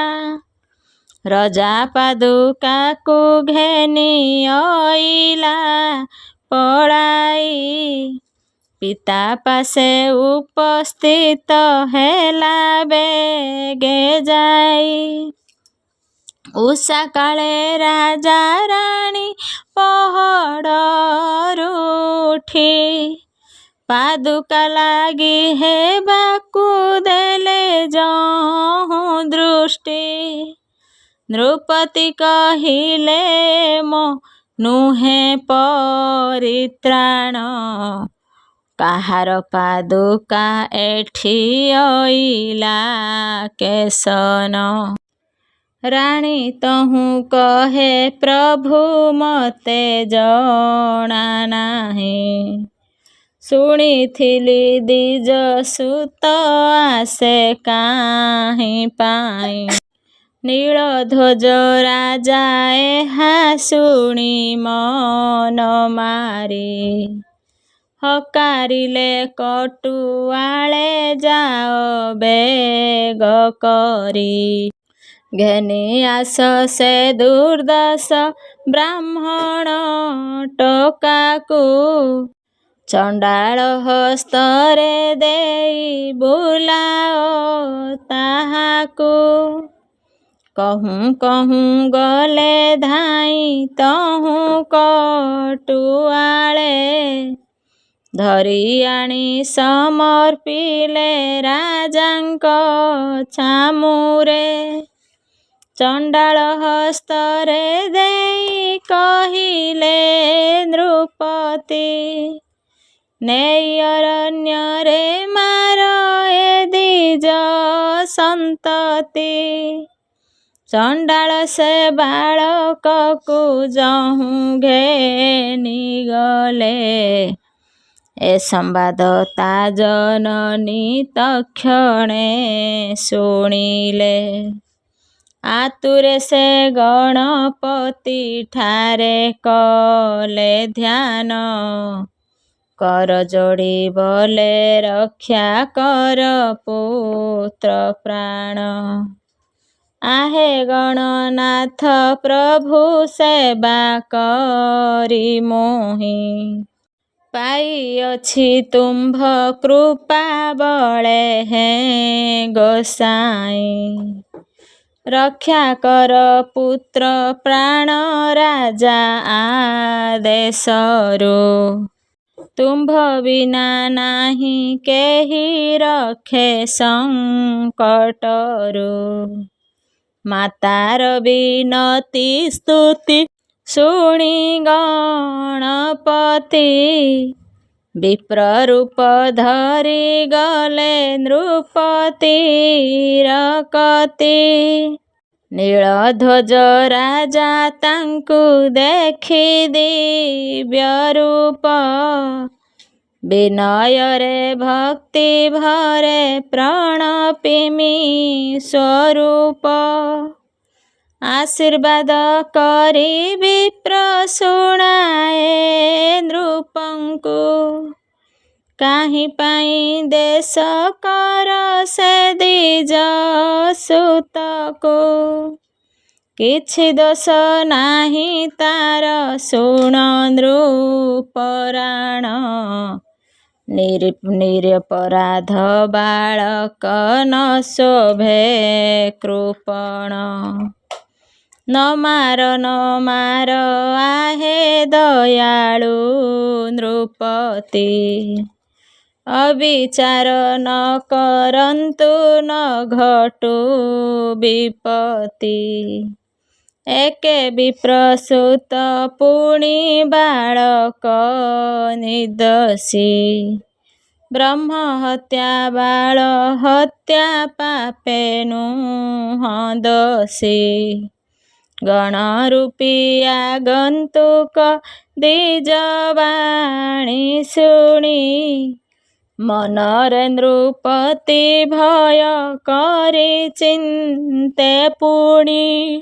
Speaker 1: ରଜା ପାଦୁକାକୁ ଘେନି ଅଇଲା ପଳାଇ। ପିତା ପାଶେ ଉପସ୍ଥିତ ହେଲା ବେଗେ ଯାଇ। ଉଷା କାଳେ ରାଜା ରାଣୀ ପହଡ଼ରୁ ଉଠି। ପାଦୁକା ଲାଗି ହେବାକୁ ଦେଲେ ଯହୁଁ ଦୃଷ୍ଟି। ନୃପତି କହିଲେ ମୋ ନୁହେଁ ପରିତ୍ରାଣ। କାହାର ପାଦୁକା ଏଠି ଅଇଲା କେଶନ। ରାଣୀ ତହୁଁ କହେ ପ୍ରଭୁ ମୋତେ ଜଣା ନାହିଁ। ଶୁଣିଥିଲି ଦ୍ୱିଜ ସୁତ ଆସେ କାହିଁ ପାଇଁ। ନୀଳଧ୍ୱଜ ରାଜା ଏହା ଶୁଣି ମନ ମାରି। ହକାରିଲେ କଟୁଆଳେ ଯାଅ ବେଗ କରି। ଘେନି ଆସ ସେ ଦୁର୍ଦ୍ଦଶ ବ୍ରାହ୍ମଣ ଟୋକାକୁ। ଚଣ୍ଡାଳ ହସ୍ତରେ ଦେଇ ବୁଲାଅ ତାହାକୁ। କହୁଁ କହୁଁ ଗଲେ ଧାଇଁ ତହୁଁ କଟୁଆଳେ। ଧରି ଆଣି ସମର୍ପିଲେ ରାଜାଙ୍କ ଛାମୁରେ। ଚଣ୍ଡାଳ ହସ୍ତରେ ଦେଇ କହିଲେ ନୃପତି। ନେଇ ଅରଣ୍ୟରେ ମାର ଏ ଦ୍ୱିଜ ସନ୍ତତି। ଚଣ୍ଡାଳ ସେ ବାଳକକୁ ଯହୁଁ ଘେନି ଗଲେ। ଏ ସମ୍ବାଦ ତା ଜନନୀ ତକ୍ଷଣେ ଶୁଣିଲେ। ଆତୁରେ ସେ ଗଣପତି ଠାରେ କଲେ ଧ୍ୟାନ। କର ଯୋଡ଼ି ବୋଲେ ରକ୍ଷା କର ପୁତ୍ର ପ୍ରାଣ। ଆହେ ଗଣନାଥ ପ୍ରଭୁ ସେବା କରି ମୋହି। ପାଇଅଛି ତୁମ୍ଭ କୃପା ବଳେ ହେଁ ଗୋସାଇଁ। ରକ୍ଷା କର ପୁତ୍ର ପ୍ରାଣ ରାଜା ଆଦେଶରୁ। ତୁମ୍ଭ ବିନା ନାହିଁ କେହି ରକ୍ଷେ ସଙ୍କଟରୁ। ମାତାର ବିନତି ସ୍ତୁତି ଶୁଣି ଗଣପତି ବିପ୍ରରୂପ ଧରି ଗଲେ ନୃପତିର କତି। ନୀଳଧ୍ୱଜ ରାଜା ତାଙ୍କୁ ଦେଖି ଦିବ୍ୟ ରୂପ, ବିନୟରେ ଭକ୍ତି ଭରେ ପ୍ରଣପିମି ସ୍ୱରୂପ। ଆଶୀର୍ବାଦ କରି ବିପ୍ର ଶୁଣାଏ ନୃପଙ୍କୁ, କାହିଁ ପାଇଁ ଦେଶ କର ସେ ଦ୍ୱିଜ ସୁତକୁ। କିଛି ଦୋଷ ନାହିଁ ତାର ଶୁଣ ନୃପରାଣ, ନିରପରାଧ ବାଳକ ନ ଶୋଭେ କୃପଣ। ନ ମାର ଆହେ ଦୟାଳୁ ନୃପତି, ଅବିଚାର ନ କରନ୍ତୁ ନ ଘଟୁ ବିପତ୍ତି। ଏକେ ବିପ୍ରସୂତ ପୁଣି ବାଳକ ନିର୍ଦ୍ଦୋଷୀ, ବ୍ରହ୍ମ ହତ୍ୟା ବାଳ ହତ୍ୟା ପାପେ ନୁହଁ ଦୋଷୀ। ଗଣରୂପୀ ଆଗନ୍ତୁକ ଦ୍ୱିଜ ବାଣୀ ଶୁଣି, ମନରେ ନୃପତି ଭୟ କରି ଚିନ୍ତେ ପୁଣି।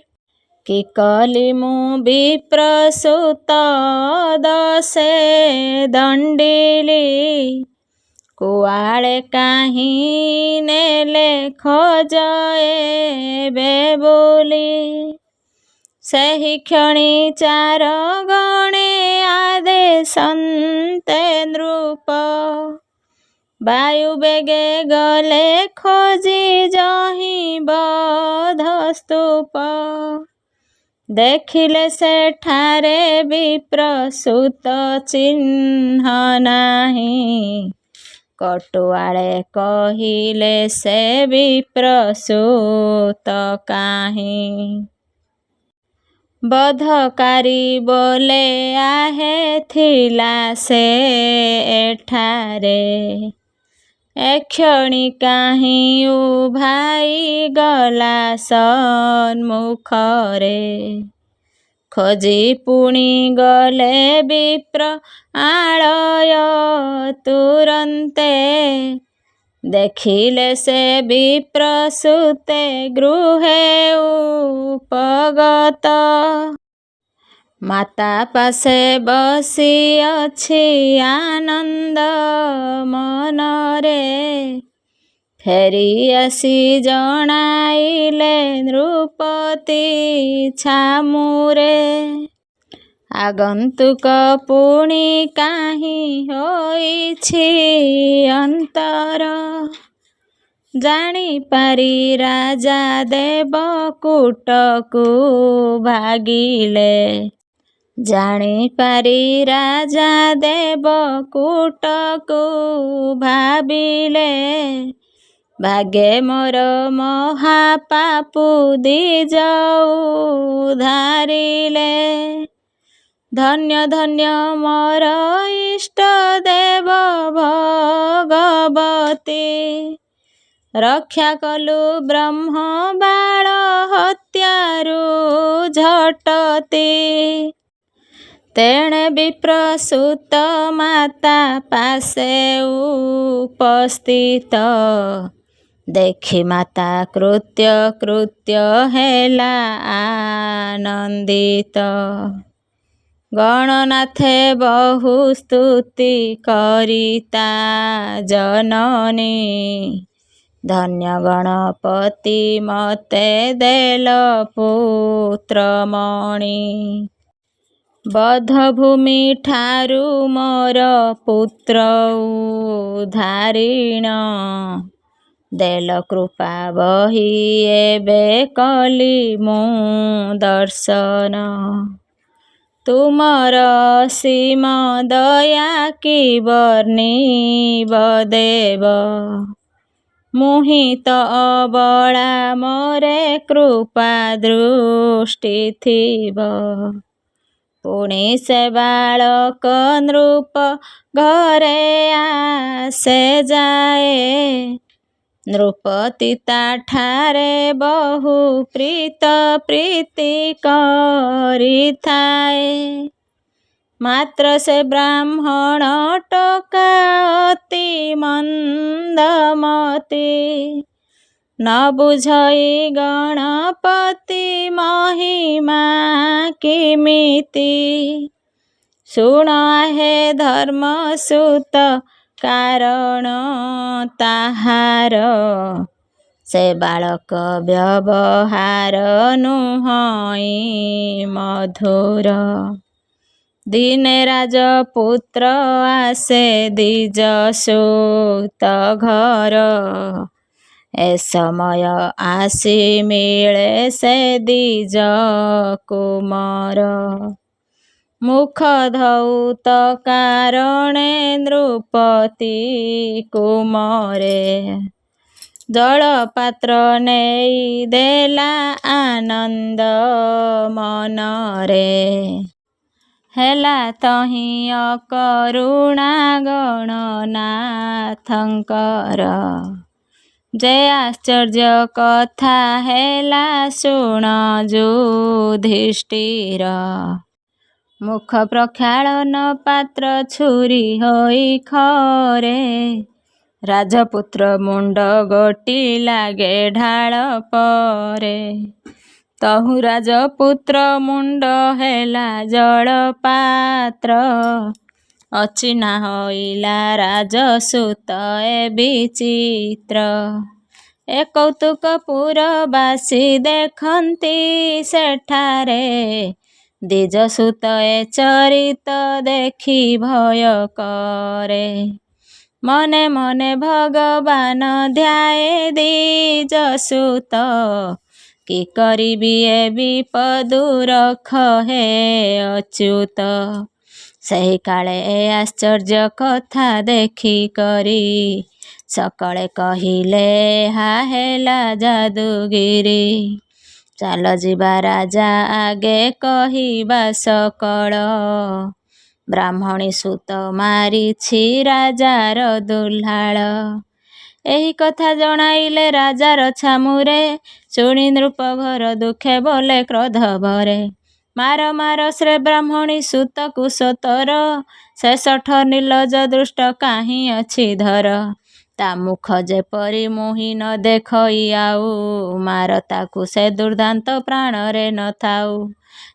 Speaker 1: କି କଲି ମୁଁ ବିପ୍ରସୂତ ଦୋଷେ ଦଣ୍ଡିଲି, କୁଆଡ଼େ କାହିଁ ନେଲେ ଖୋଜ ଏବେ ବୋଲି। ସେହି କ୍ଷଣି ଚାର ଗଣେ ଆଦେଶନ୍ତେ ନୃପ, ବାୟୁ ବେଗେ ଗଲେ ଖୋଜି ଯହିଁ ବଧ ସ୍ତୂପ। ଦେଖିଲେ ସେଠାରେ ବିପ୍ରସୂତ ଚିହ୍ନ ନାହିଁ, କଟୁଆଳେ କହିଲେ ସେ ବିପ୍ରସୂତ କାହିଁ। ବଧକାରୀ ବୋଲେ ଆହେ ଥିଲା ସେ ଏଠାରେ, ଏକ୍ଷଣି କାହିଁ ଉଭାଇ ଗଲା ସନ୍ମୁଖରେ। ଖୋଜି ପୁଣି ଗଲେ ବିପ୍ର ଆଳୟ ତୁରନ୍ତେ, ଦେଖିଲେ ସେ ବିପ୍ରସୂତେ ଗୃହେ ଉପଗତ। ମାତା ପାଶେ ବସିଅଛି ଆନନ୍ଦ ମନରେ, ଫେରି ଆସି ଜଣାଇଲେ ନୃପତି ଛାମୁରେ। ଆଗନ୍ତୁକ ପୁଣି କାହିଁ ହୋଇଛି ଅନ୍ତର, ଜାଣିପାରି ରାଜା ଦେବକୂଟକୁ ଭାଗିଲେ। ଜାଣିପାରି ରାଜା ଦେବକୂଟକୁ ଭାବିଲେ, ଭାଗ୍ୟେ ମୋର ମହାପାପୁ ଦ୍ୱିଜ ଉଦ୍ଧାରିଲେ। ଧନ୍ୟ ଧନ୍ୟ ମୋର ଇଷ୍ଟ ଦେବ ଭଗବତୀ, ରକ୍ଷା କଲୁ ବ୍ରହ୍ମ ବାଳ ହତ୍ୟାରୁ ଝଟତି। ତେଣେ ବିପ୍ରସୂତ ମାତା ପାଶେ ଉପସ୍ଥିତ, ଦେଖି ମାତା କୃତ୍ୟ ହେଲା ଆନନ୍ଦିତ। ଗଣନାଥେ ବହୁ ସ୍ତୁତି କରି ତା ଜନନୀ, ଧନ୍ୟ ଗଣପତି ମତେ ଦେଲ ପୁତ୍ରମଣି। ବଧଭୂମି ଠାରୁ ମୋର ପୁତ୍ର ଉଦ୍ଧାରିଣ, ଦେଲ କୃପା ବହି ଏବେ କଲି ମୁଁ ଦର୍ଶନ। ତୁମର ଅସୀମ ଦୟା କି ବର୍ଣ୍ଣିବ ଦେବ, ମୁହିଁ ତ ଅବଳା ମୋରେ କୃପା ଦୃଷ୍ଟି ଥିବ। ପୁଣି ସେ ବାଳକ ନୃପ ଘରେ ଆସେ ଯାଏ। ନୃପତି ତାଠାରେ ବହୁ ପ୍ରୀତି କରିଥାଏ। ମାତ୍ର ସେ ବ୍ରାହ୍ମଣ ଟୋକା ଅତି ମନ୍ଦମତି। ନ ବୁଝଇ ଗଣପତି ମହିମା କିମିତି। ଶୁଣ ହେ ଧର୍ମସୂତ କାରଣ ତାହାର। ସେ ବାଳକ ବ୍ୟବହାର ନୁହଁଇ ମଧୁର। ଦିନେ ରାଜପୁତ୍ର ଆସେ ଦ୍ୱିଜ ସୁତ ଘର। ଏ ସମୟ ଆସି ମିଳେ ସେ ଦ୍ୱିଜ କୁମର। ମୁଖ ଧୌତ କାରଣେ ନୃପତି କୁମରେ। ଜଳପାତ୍ର ନେଇ ଦେଲା ଆନନ୍ଦ ମନରେ। ହେଲା ତହିଁ ଅକରୁଣା ଗଣନାଥଙ୍କର। ଯେ ଆଶ୍ଚର୍ଯ୍ୟ କଥା ହେଲା ଶୁଣ ଯୁଧିଷ୍ଠିର। ମୁଖ ପ୍ରକ୍ଷାଳନ ପାତ୍ର ଛୁରୀ ହୋଇ ଖରେ। ରାଜପୁତ୍ର ମୁଣ୍ଡ ଗୋଟି ଲାଗେ ଢାଳ ପରେ। ତହୁ ରାଜପୁତ୍ର ମୁଣ୍ଡ ହେଲା ଜଳପାତ୍ର। ଅଚିହ୍ନା ହୋଇଲା ରାଜସୁତ ଏ ବିଚିତ୍ର। ଏ କୌତୁକ ପୁରବାସୀ ଦେଖନ୍ତି ସେଠାରେ। ଦ୍ୱିଜ ସୁତ ଏ ଚରିତ ଦେଖି ଭୟ କରେ। ମନେ ମନେ ଭଗବାନ ଧ୍ୟାଏ ଦ୍ୱିଜ ସୁତ। କି କରିବି ଏ ବିପଦୁ ରଖ ହେ ଅଚ୍ୟୁତ। ସେହି କାଳେ ଏ ଆଶ୍ଚର୍ଯ୍ୟ କଥା ଦେଖି କରି। ସକଳେ କହିଲେ ଏହା ହେଲା ଯାଦୁଗିରି। ଚାଲ ଯିବା ରାଜା ଆଗେ କହିବା ସକଳ। ବ୍ରାହ୍ମଣୀ ସୁତ ମାରିଛି ରାଜାର ଦୁଲ୍ହାଳ। ଏହି କଥା ଜଣାଇଲେ ରାଜାର ଛାମୁରେ। ଶୁଣି ନୃପ ଘର ଦୁଃଖେ ବୋଲେ କ୍ରୋଧ ଭରେ। ମାର ମାର ସେ ବ୍ରାହ୍ମଣୀ ସୁତକୁ ସୋତର। ସେ ଶଠ ନିର୍ଲଜ ଦୃଷ୍ଟ କାହିଁ ଅଛି ଧର। ତା ମୁଖ ଯେପରି ମୁହିଁ ନ ଦେଖଇ ଆଉ। ମାର ତାକୁ ସେ ଦୁର୍ଦ୍ଦାନ୍ତ ପ୍ରାଣରେ ନଥାଉ।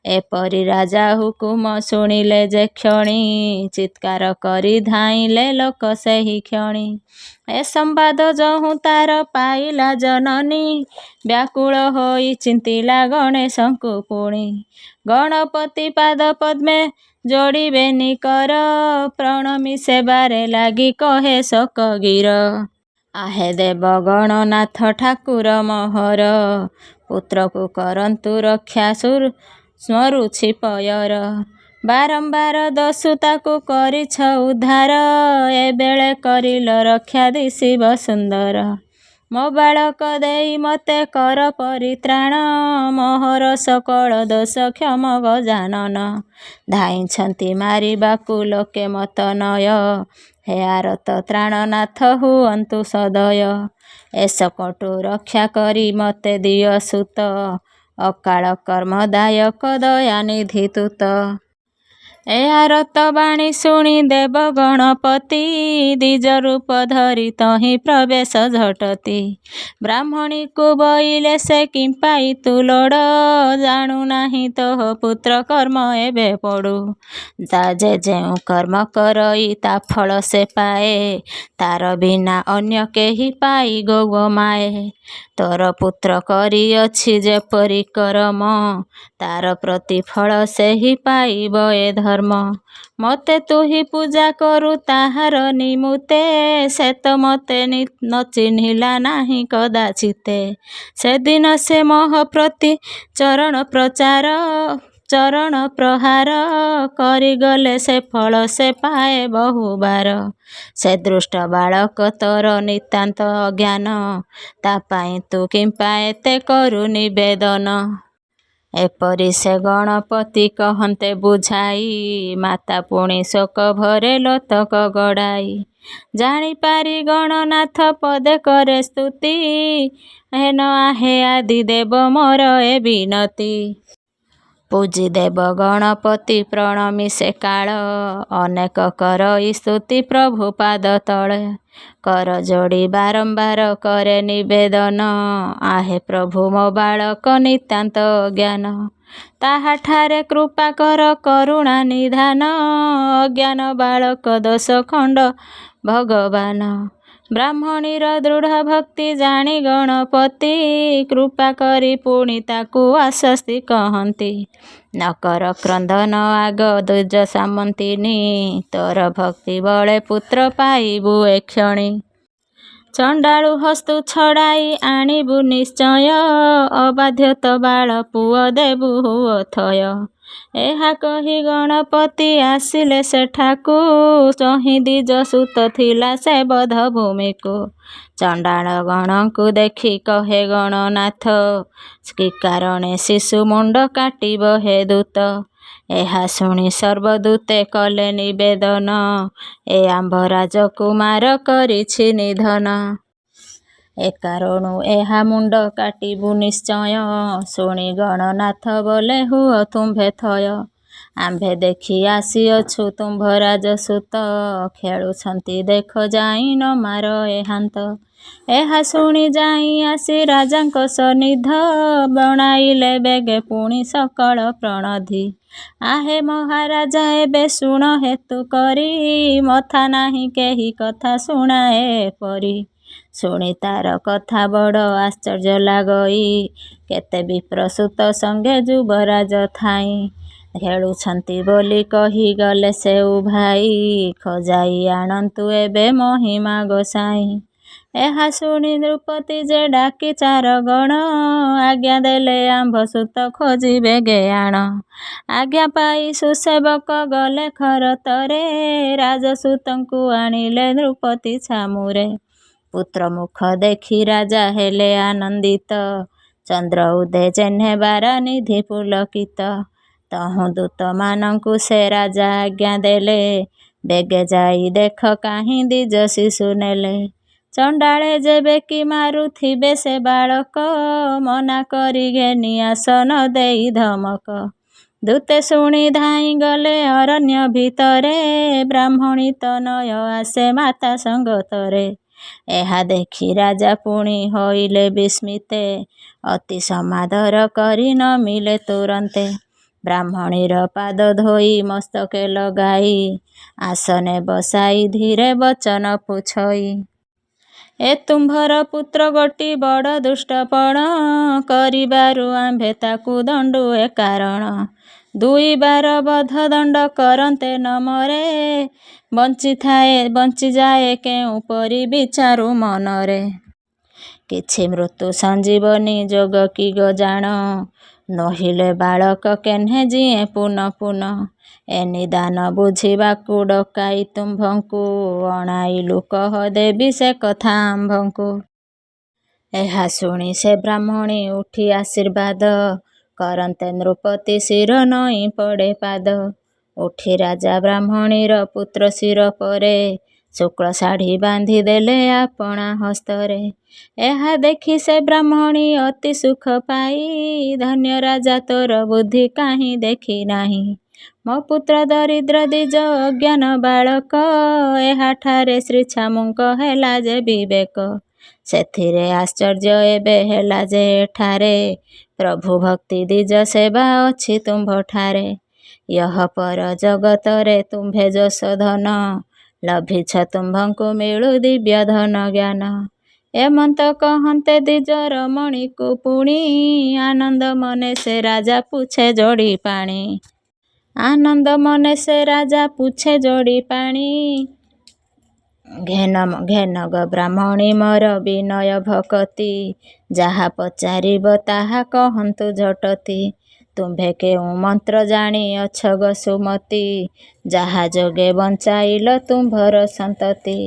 Speaker 1: ଏପରି ରାଜା ହୁକୁମ ଶୁଣିଲେ ଯେ କ୍ଷଣି। ଚିତ୍କାର କରି ଧାଇଁଲେ ଲୋକ ସେହି କ୍ଷଣି। ଏ ସମ୍ବାଦ ଯହୁଁ ତାର ପାଇଲା ଜନନୀ। ବ୍ୟାକୁଳ ହୋଇ ଚିନ୍ତିଲା ଗଣେଶଙ୍କୁ ପୁଣି। ଗଣପତି ପାଦ ପଦ୍ମେ ଯୋଡ଼ିବେନି କର। ପ୍ରଣମୀ ସେବାରେ ଲାଗି କହେ ଶୋକଗୀର। ଆହେ ଦେବ ଗଣନାଥ ଠାକୁର ମୋହର। ପୁତ୍ରକୁ କରନ୍ତୁ ରକ୍ଷା ସ୍ମରୁଛି ପୟର। ବାରମ୍ବାର ଦସ୍ୟୁ ତାକୁ କରିଛ ଉଦ୍ଧାର। ଏବେଳେ କରିଲ ରକ୍ଷା ଦିଶିବ ସୁନ୍ଦର। ମୋ ବାଳକ ଦେଇ ମତେ କର ପରିତ୍ରାଣ। ମୋହର ସକଳ ଦୋଷ କ୍ଷମ ଗଜାନନ। ଧାଇଁଛନ୍ତି ମାରିବାକୁ ଲୋକେ ମତ ନୟ। ହେ ଆରତ ତ୍ରାଣନାଥ ହୁଅନ୍ତୁ ସଦୟ। ଏ ସକଟୁ ରକ୍ଷା କରି ମତେ ଦିଅ ସୁତ। ଅକାଳ କର୍ମଦାୟକ ଦୟାନିଧି ତୁତ। ଏ ଆରତ ବାଣୀ ଶୁଣି ଦେବ ଗଣପତି। ଦ୍ୱିଜ ରୂପ ଧରି ତହିଁ ପ୍ରବେଶ ଝଟତି। ବ୍ରାହ୍ମଣୀକୁ ବଇଲେ ସେ କିମ୍ପାଇ ତୁ ଲୋଡ଼। ଜାଣୁ ନାହିଁ ତୋହ ପୁତ୍ର କର୍ମ ଏବେ ପଡ଼ୁ। ତା ଯେ ଯେଉଁ କର୍ମ କରଇ ତା ଫଳ ସେ ପାଏ। ତାର ବିନା ଅନ୍ୟ କେହି ପାଇ ଗୋମାଏ। ତୋର ପୁତ୍ର କରିଅଛି ଯେପରି କରମ। ତାର ପ୍ରତିଫଳ ସେହି ପାଇବ ଏ ଧର୍ମ। ମତେ ତୁହି ପୂଜା କରୁ ତାହାର ନିମୁତେ। ସେ ତ ମତେ ନ ଚିହ୍ନିଲା ନାହିଁ କଦାଚିତେ। ସେଦିନ ସେ ମୋହ ପ୍ରତି ଚରଣ ପ୍ରହାର। କରିଗଲେ ସେ ଫଳ ସେ ପାଏ ବହୁବାର। ସେ ଦୃଷ୍ଟ ବାଳକ ତୋର ନିତାନ୍ତ ଅଜ୍ଞାନ। ତା ପାଇଁ ତୁ କିମ୍ପା ଏତେ କରୁ ନିବେଦନ। ଏପରି ସେ ଗଣପତି କହନ୍ତେ ବୁଝାଇ, ମାତା ପୁଣି ଶୋକ ଭରେ ଲୋତକ ଗଡ଼ାଇ। ଜାଣିପାରି ଗଣନାଥ ପଦେ କରେ ସ୍ତୁତି, ହେନ ଆହେ ଆଦି ଦେବ ମୋର ଏ ବିନତି। ପୂଜି ଦେବ ଗଣପତି ପ୍ରଣମି ସେ କାଳ, ଅନେକ କରଇ ସ୍ତୁତି ପ୍ରଭୁ ପାଦ ତଳେ। କର ଯୋଡ଼ି ବାରମ୍ବାର କରେ ନିବେଦନ, ଆହେ ପ୍ରଭୁ ମୋ ବାଳକ ନିତାନ୍ତ ଅଜ୍ଞାନ। ତାହାଠାରେ କୃପା କର କରୁଣା ନିଧାନ, ଅଜ୍ଞାନ ବାଳକ ଦୋଷ ଖଣ୍ଡ ଭଗବାନ। ବ୍ରାହ୍ମଣୀର ଦୃଢ଼ ଭକ୍ତି ଜାଣି ଗଣପତି, କୃପା କରି ପୁଣି ତାକୁ ଆଶ୍ୱସ୍ତି କହନ୍ତି। ନକର କ୍ରନ୍ଦନ ଆଗ ଦ୍ୱିଜ ସାମନ୍ତିନୀ, ତୋର ଭକ୍ତି ବଳେ ପୁତ୍ର ପାଇବୁ ଏକ୍ଷଣି। ଚଣ୍ଡାଳୁ ହସ୍ତୁ ଛଡ଼ାଇ ଆଣିବୁ ନିଶ୍ଚୟ, ଅବାଧ୍ୟ ତ ବାଳ ପୁଅ ଦେବୁ ଅଥୟ। ଏହା କହି ଗଣପତି ଆସିଲେ ସେଠାକୁ, ଚହିଁ ଦ୍ୱିଜ ସୁତ ଥିଲା ସେ ବଧ ଭୂମିକୁ। ଚଣ୍ଡାଳ ଗଣଙ୍କୁ ଦେଖି କହେ ଗଣନାଥ, କି କାରଣେ ଶିଶୁ ମୁଣ୍ଡ କାଟିବ ହେ ଦୂତ। ଏହା ଶୁଣି ସର୍ବଦୂତେ କଲେ ନିବେଦନ, ଏ ଆମ୍ଭ ରାଜକୁମାର କରିଛି ନିଧନ। ଏ କାରଣୁ ଏହା ମୁଣ୍ଡ କାଟିବୁ ନିଶ୍ଚୟ, ଶୁଣି ଗଣନାଥ ବୋଲେ ହୁଅ ତୁମ୍ଭେ ଥୟ। ଆମ୍ଭେ ଦେଖି ଆସିଅଛୁ ତୁମ୍ଭ ରାଜସୁତ, ଖେଳୁଛନ୍ତି ଦେଖ ଯାଇ ନ ମାର ଏ ହାନ୍ତ। ଏହା ଶୁଣି ଯାଇ ଆସି ରାଜାଙ୍କ ସନ୍ନିଧ, ବଣାଇଲେ ବେଗେ ପୁଣି ସକଳ ପ୍ରଣଧି। ଆହେ ମହାରାଜା ଏବେ ଶୁଣ ହେତୁ କରି, ମଥା ନାହିଁ କେହି କଥା ଶୁଣାଏ ଏପରି। ଶୁଣି ତାର କଥା ବଡ଼ ଆଶ୍ଚର୍ଯ୍ୟ ଲାଗଇ, କେତେ ବିପ୍ରସୂତ ସଙ୍ଗେ ଯୁବରାଜ ଥାଇ। ଖେଳୁଛନ୍ତି ବୋଲି କହିଗଲେ ସେଉ ଭାଇ, ଖୋଜାଇ ଆଣନ୍ତୁ ଏବେ ମହିମା ଗୋସାଇଁ। ଏହା ଶୁଣି ନୃପତି ଯେ ଡାକି ଚାରଗଣ, ଆଜ୍ଞା ଦେଲେ ଆମ୍ଭ ସୁତ ଖୋଜି ବେଗେ ଆଣ। ଆଜ୍ଞା ପାଇ ସୁସେବକ ଗଲେ ଖରତରେ, ରାଜସୁତଙ୍କୁ ଆଣିଲେ ନୃପତି ଛାମୁରେ। ପୁତ୍ର ମୁଖ ଦେଖି ରାଜା ହେଲେ ଆନନ୍ଦିତ, ଚନ୍ଦ୍ର ଉଦେ ଯେହ୍ନେ ବାରାନିଧି ପୁଲକିତ। ତହୁଁ ଦୂତମାନଙ୍କୁ ସେ ରାଜା ଆଜ୍ଞା ଦେଲେ, ବେଗେ ଯାଇ ଦେଖ କାହିଁ ଦ୍ୱିଜ ଶିଶୁ ନେଲେ। ଚଣ୍ଡାଳେ ଯେବେ କି ମାରୁଥିବେ ସେ ବାଳକ, ମନା କରି ଘେନି ଆସ ନ ଦେଇ ଧମକ। ଦୂତେ ଶୁଣି ଧାଇଁ ଗଲେ ଅରଣ୍ୟ ଭିତରେ, ବ୍ରାହ୍ମଣୀ ତନୟ ଆସେ ମାତା ସଙ୍ଗତରେ। ଏହା ଦେଖି ରାଜା ପୁଣି ହୋଇଲେ ବିସ୍ମିତେ, ଅତି ସମାଦର କରି ନମିଲେ ତୁରନ୍ତେ। ବ୍ରାହ୍ମଣୀର ପାଦ ଧୋଇ ମସ୍ତକେ ଲଗାଇ, ଆସନେ ବସାଇ ଧୀରେ ବଚନ ପୁଛଇ। ଏ ତୁମ୍ଭର ପୁତ୍ର ଗୋଟି ବଡ଼ ଦୁଷ୍ଟପଣ, କରିବାରୁ ଆମ୍ଭେ ତାକୁ ଦଣ୍ଡୁ ଏ କାରଣ। 2 ବାର ବଧ ଦଣ୍ଡ କରନ୍ତେ ନ ମରେ, ବଞ୍ଚିଯାଏ କେଉଁପରି ବିଚାରୁ ମନରେ। କିଛି ମୃତ୍ୟୁ ସଞ୍ଜୀବନୀ ଯୋଗ କି ଗୋ ଜାଣ, ନୋହିଲେ ବାଳକ କେହ୍ନେ ଯିଏ ପୁନ ପୁନ। ଏ ନିଦାନ ବୁଝିବାକୁ ଡକାଇ ତୁମ୍ଭଙ୍କୁ, ଅଣାଇଲୁ କହ ଦେବି ସେ କଥା ଆମ୍ଭଙ୍କୁ। ଏହା ଶୁଣି ସେ ବ୍ରାହ୍ମଣୀ ଉଠି ଆଶୀର୍ବାଦ, କରନ୍ତେ ନୃପତି ଶିର ନଇଁ ପଡ଼େ ପାଦ। ଉଠି ରାଜା ବ୍ରାହ୍ମଣୀର ପୁତ୍ର ଶିର ପରେ, ଶୁକ୍ଳ ଶାଢ଼ୀ ବାନ୍ଧି ଦେଲେ ଆପଣା ହସ୍ତରେ। ଏହା ଦେଖି ସେ ବ୍ରାହ୍ମଣୀ ଅତି ସୁଖ ପାଇ, ଧନ୍ୟ ରାଜା ତୋର ବୁଦ୍ଧି କାହିଁ ଦେଖି ନାହିଁ। ମୋ ପୁତ୍ର ଦରିଦ୍ର ଦ୍ୱିଜ ଅଜ୍ଞାନ ବାଳକ, ଏହାଠାରେ ଶ୍ରୀ ଛାମୁଙ୍କ ହେଲା ଯେ ବିବେକ। ସେଥିରେ ଆଶ୍ଚର୍ଯ୍ୟ ଏବେ ହେଲା ଯେ ଏଠାରେ, ପ୍ରଭୁ ଭକ୍ତି ଦ୍ୱିଜ ସେବା ଅଛି ତୁମ୍ଭଠାରେ। ୟହ ପର ଜଗତରେ ତୁମ୍ଭେ ଯଶ ଧନ, ଲଭିଛ ତୁମ୍ଭଙ୍କୁ ମିଳୁ ଦିବ୍ୟ ଧନ ଜ୍ଞାନ। ଏମନ୍ତ କହନ୍ତେ ଦ୍ୱିଜ ରମଣୀକୁ ପୁଣି, ଆନନ୍ଦ ମନେ ସେ ରାଜା ପୁଛେ ଯୋଡ଼ି ପାଣି। ଆନନ୍ଦ ମନେ ସେ ରାଜା ପୁଛେ ଯୋଡ଼ି ପାଣି, ଘେନ ଗ ବ୍ରାହ୍ମଣୀ ମୋର ବିନୟ ଭକତି। ଯାହା ପଚାରିବ ତାହା କହନ୍ତୁ ଝଟତି। ତୁମ୍ଭେ କେଉଁ ମନ୍ତ୍ର ଜାଣିଅଛ ଗୋ ସୁମତି, ଯାହା ଯୋଗେ ବଞ୍ଚାଇଲ ତୁମ୍ଭର ସନ୍ତତି।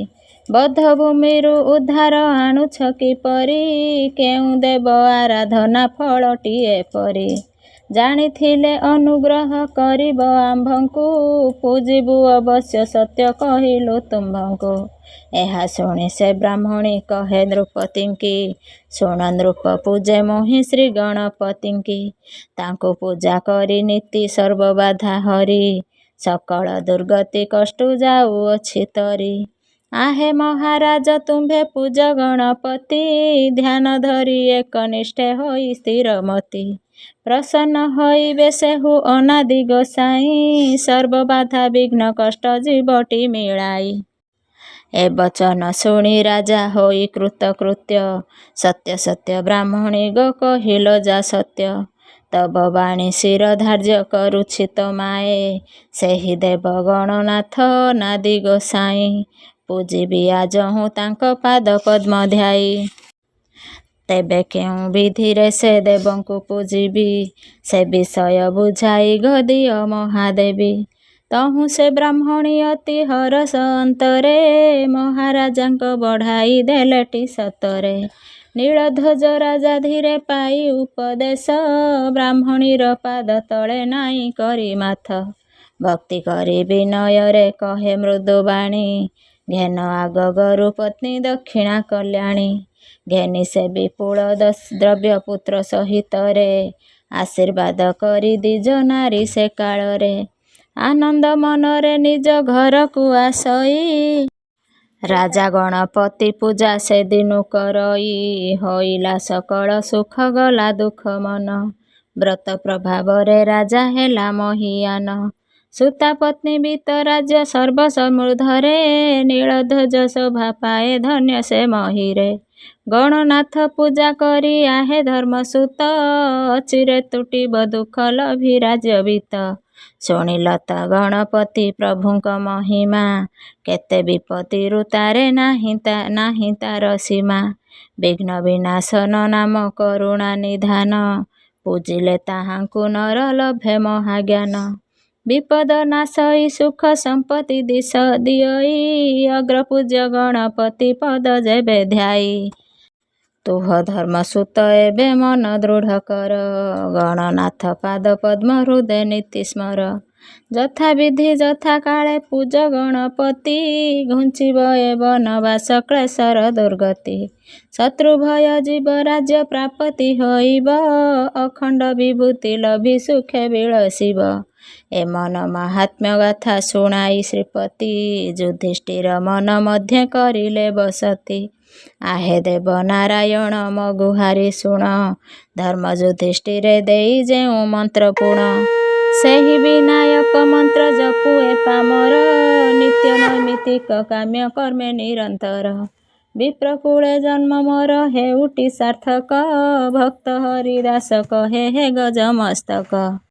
Speaker 1: ବଧ ଭୂମିରୁ ଉଦ୍ଧାର ଆଣୁଛ କିପରି, କେଉଁ ଦେବ ଆରାଧନା ଫଳଟି ଏପରି। ଜାଣିଥିଲେ ଅନୁଗ୍ରହ କରିବ ଆମ୍ଭଙ୍କୁ, ପୂଜିବୁ ଅବଶ୍ୟ ସତ୍ୟ କହିଲୁ ତୁମ୍ଭଙ୍କୁ। ଏହା ଶୁଣି ସେ ବ୍ରାହ୍ମଣୀ କହେ ନୃପତିଙ୍କି, ଶୁଣ ନୃପ ପୂଜେ ମୁହିଁ ଶ୍ରୀ ଗଣପତିଙ୍କି। ତାଙ୍କୁ ପୂଜା କରି ନୀତି ସର୍ବବାଧା ହରି, ସକଳ ଦୁର୍ଗତି କଷ୍ଟୁ ଯାଉଅଛି ତରି। ଆହେ ମହାରାଜ ତୁମ୍ଭେ ପୂଜ ଗଣପତି, ଧ୍ୟାନ ଧରି ଏକନିଷ୍ଠେ ହୋଇ ସ୍ଥିରମତି। ପ୍ରସନ୍ନ ହୋଇବେ ସେହୁ ଅନାଦି ଗୋସାଇଁ, ସର୍ବବାଧା ବିଘ୍ନ କଷ୍ଟ ଜୀବଟି ମିଳାଇ। ଏ ବଚନ ଶୁଣି ରାଜା ହୋଇ କୃତକୃତ୍ୟ, ସତ୍ୟ ସତ୍ୟ ବ୍ରାହ୍ମଣୀ ଗୋ କହିଲ ଯା ସତ୍ୟ। ତବ ବାଣୀ ଶିର ଧାର୍ଯ୍ୟ କରୁଛି ତ ମାଏ, ସେହି ଦେବ ଗଣନାଥ ନାଦି ଗୋସାଇଁ। ପୂଜିବି ଆଜହୁଁ ତାଙ୍କ ପାଦ ପଦ୍ମ ଧ୍ୟାଇ, ତେବେ କେଉଁ ବିଧିରେ ସେ ଦେବଙ୍କୁ ପୂଜିବି, ସେ ବିଷୟ ବୁଝାଇ ଗଦିଅ ମହାଦେବୀ। ତହୁଁ ସେ ବ୍ରାହ୍ମଣୀ ଅତି ହରଷ ଅନ୍ତରେ, ମହାରାଜାଙ୍କ ବଢ଼ାଇ ଦେଲେଟି ସତରେ। ନୀଳଧ୍ୱଜ ରାଜା ଧୀରେ ପାଇ ଉପଦେଶ, ବ୍ରାହ୍ମଣୀର ପାଦ ତଳେ ନାଇଁ କରି ମାଥ। ଭକ୍ତି କରି ବିନୟରେ କହେ ମୃଦୁବାଣୀ, ଘେନ ଆଗ ଗରୁ ପତ୍ନୀ ଦକ୍ଷିଣା କଲ୍ୟାଣୀ। ଘେନି ସେ ବିପୁଳ ଦ୍ରବ୍ୟ ପୁତ୍ର ସହିତରେ, ଆଶୀର୍ବାଦ କରି ଦିଜ ନାରୀ ସେ କାଳରେ। ଆନନ୍ଦ ମନରେ ନିଜ ଘରକୁ ଆସଇ, ରାଜା ଗଣପତି ପୂଜା ସେ ଦିନୁ କରଇ। ହୋଇଲା ସକଳ ସୁଖ ଗଲା ଦୁଃଖ ମନ, ବ୍ରତ ପ୍ରଭାବରେ ରାଜା ହେଲା ମହୀୟାନ। ସୁତା ପତ୍ନୀ ବିତ ରାଜ୍ୟ ସର୍ବ ସମୃଦ୍ଧରେ, ନୀଳଧ୍ୱଜ ଶୋଭା ପାଏ ଧନ୍ୟ ସେ ମହୀରେ। ଗଣନାଥ ପୂଜା କରି ଆହେ ଧର୍ମସୂତ, ଅଚିରେ ତୁଟିବ ଦୁଃଖ ଲଭି ରାଜ୍ୟ ବିତ। ଶୁଣିଲ ତ ଗଣପତି ପ୍ରଭୁଙ୍କ ମହିମା, କେତେ ବିପତ୍ତିରୁ ତାରେ ନାହିଁ ତାର ସୀମା। ବିଘ୍ନ ବିନାଶନ ନାମ କରୁଣା ନିଧାନ, ପୂଜିଲେ ତାହାଙ୍କୁ ନର ଲଭେ ମହାଜ୍ଞାନ। ବିପଦ ନାଶଇ ସୁଖ ସମ୍ପତ୍ତି ଦିଅଇ, ଅଗ୍ରପୂଜ୍ୟ ଗଣପତି ପଦ ଯେବେ ଧ୍ୟାଇ। ତୁହ ଧର୍ମସୂତ ଏବେ ମନ ଦୃଢ଼ କର, ଗଣନାଥ ପାଦ ପଦ୍ମ ହୃଦେ ନୀତି ସ୍ମର। ଯଥା ବିଧି ଯଥା କାଳେ ପୂଜ ଗଣପତି, ଘୁଞ୍ଚିବ ଏ ବନବାସ କ୍ଲେଶର ଦୁର୍ଗତି। ଶତ୍ରୁ ଭୟ ଯିବ ରାଜ୍ୟ ପ୍ରାପତି ହୋଇବ, ଅଖଣ୍ଡ ବିଭୂତି ଲଭି ସୁଖେ ବିଳସିବ। ଏ ମନ ମାହାତ୍ମ୍ୟ ଗାଥା ଶୁଣାଇ ଶ୍ରୀପତି, ଯୁଧିଷ୍ଠିର ମନ ମଧ୍ୟେ କରିଲେ ବସତି। ଆହେ ଦେବ ନାରାୟଣ ମୋ ଗୁହାରି ଶୁଣ, ଧର୍ମ ଯୁଧିଷ୍ଠିରେ ଦେଇ ଯେଉଁ ମନ୍ତ୍ର ପୁଣ। ସେହି ବିନାୟକ ମନ୍ତ୍ର ଜପୁ ଏ ପାମର, ନିତ୍ୟ ନୈମିତିକ କାମ୍ୟ କର୍ମେ ନିରନ୍ତର। ବିପ୍ରକୂଳେ ଜନ୍ମ ମୋର ହେଉଟି ସାର୍ଥକ, ଭକ୍ତ ହରିଦାସ କହେ ହେ ଗଜ ମସ୍ତକ।